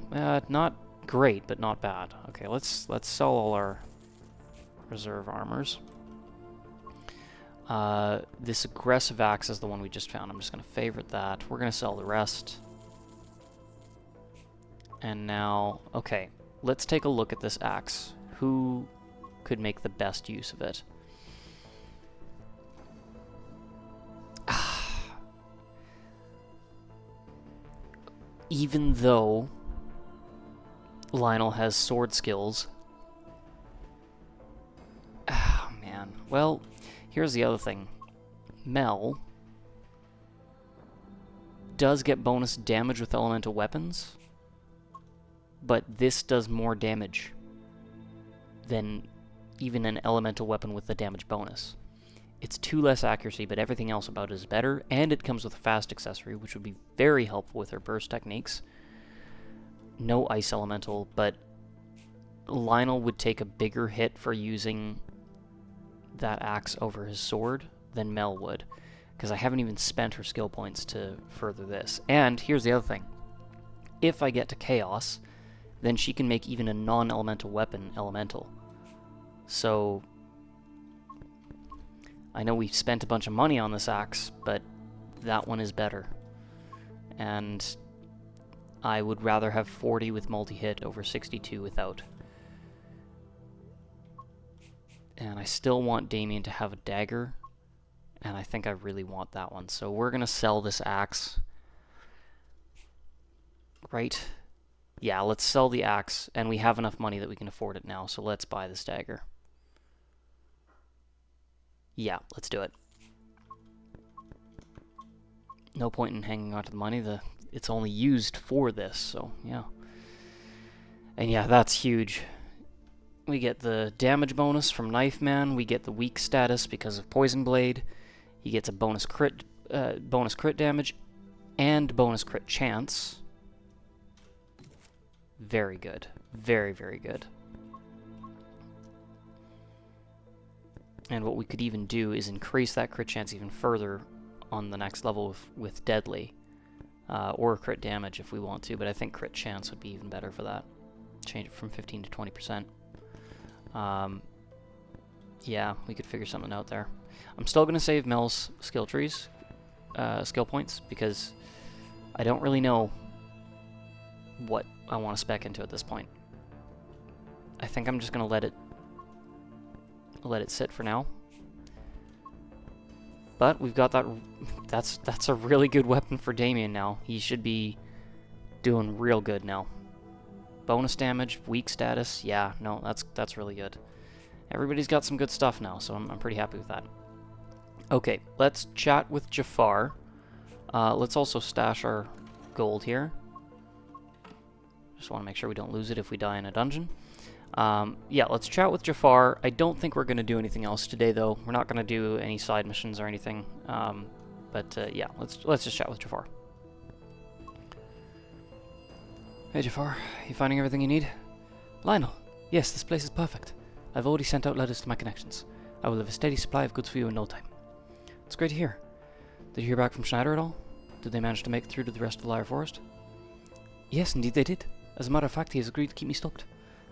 S1: Not great, but not bad. Okay, let's sell all our reserve armors. This aggressive axe is the one we just found. I'm just going to favorite that. We're going to sell the rest. And now, okay, let's take a look at this axe. Who could make the best use of it? Even though Lionel has sword skills. Oh, man. Well, here's the other thing. Mel does get bonus damage with elemental weapons, but this does more damage than even an elemental weapon with the damage bonus. It's 2 less accuracy, but everything else about it is better, and it comes with a fast accessory, which would be very helpful with her burst techniques. No ice elemental, but Lionel would take a bigger hit for using that axe over his sword than Mel would, because I haven't even spent her skill points to further this. And here's the other thing. If I get to Chaos, then she can make even a non-elemental weapon elemental. So I know we spent a bunch of money on this axe, but that one is better. And I would rather have 40 with multi-hit over 62 without. And I still want Damien to have a dagger, and I think I really want that one. So we're going to sell this axe. Right? Yeah, let's sell the axe, and we have enough money that we can afford it now, so let's buy this dagger. Yeah, let's do it. No point in hanging on to the money. It's only used for this, so yeah. And yeah, that's huge. We get the damage bonus from Knife Man. We get the weak status because of Poison Blade. He gets a bonus crit damage and bonus crit chance. Very good. Very, very good. And what we could even do is increase that crit chance even further on the next level with Deadly. Or crit damage if we want to, but I think crit chance would be even better for that. Change it from 15 to 20%. Yeah, we could figure something out there. I'm still going to save Mel's skill trees, skill points, because I don't really know what I want to spec into at this point. I think I'm just going to let it sit for now. But we've got that. That's a really good weapon for Damien now. He should be doing real good now. Bonus damage, weak status. Yeah, no, that's really good. Everybody's got some good stuff now, so I'm pretty happy with that. Okay, let's chat with Jaffar. Let's also stash our gold here. Just want to make sure we don't lose it if we die in a dungeon. Yeah, let's chat with Jaffar. I don't think we're going to do anything else today, though. We're not going to do any side missions or anything. Yeah, let's just chat with Jaffar. Hey, Jaffar. You finding everything you need? Lionel. Yes, this place is perfect. I've already sent out letters to my connections. I will have a steady supply of goods for you in no time. It's great to hear. Did you hear back from Schneider at all? Did they manage to make it through to the rest of the Lyre Forest? Yes, indeed they did. As a matter of fact, he has agreed to keep me stocked.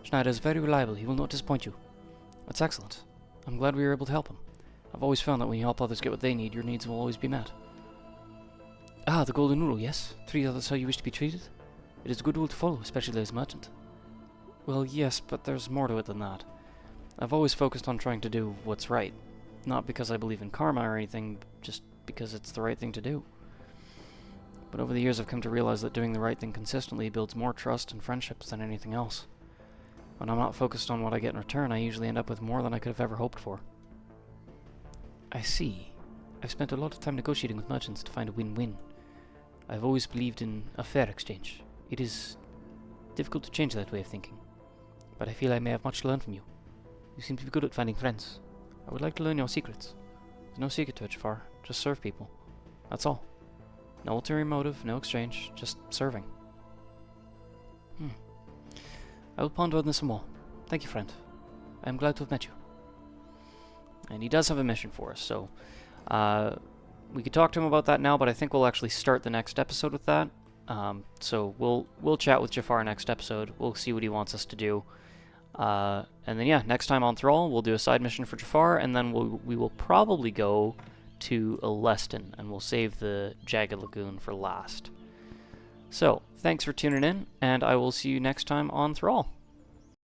S1: Schneider is very reliable. He will not disappoint you. That's excellent. I'm glad we were able to help him. I've always found that when you help others get what they need, your needs will always be met. Ah, the golden rule, yes. Treat others how you wish to be treated. It is a good rule to follow, especially as a merchant. Well, yes, but there's more to it than that. I've always focused on trying to do what's right. Not because I believe in karma or anything, just because it's the right thing to do. But over the years I've come to realize that doing the right thing consistently builds more trust and friendships than anything else. When I'm not focused on what I get in return, I usually end up with more than I could have ever hoped for. I see. I've spent a lot of time negotiating with merchants to find a win-win. I've always believed in a fair exchange. It is difficult to change that way of thinking, but I feel I may have much to learn from you. You seem to be good at finding friends. I would like to learn your secrets. There's no secret to it, Jaffar. Just serve people. That's all. No ulterior motive, no exchange, just serving. I will ponder on this some more. Thank you, friend. I am glad to have met you. And he does have a mission for us, so we could talk to him about that now, but I think we'll actually start the next episode with that. So we'll chat with Jaffar next episode. We'll see what he wants us to do. And then yeah, next time on Thrall, we'll do a side mission for Jaffar, and then we will probably go to Leston, and we'll save the Jagged Lagoon for last. So, thanks for tuning in, and I will see you next time on Thrall.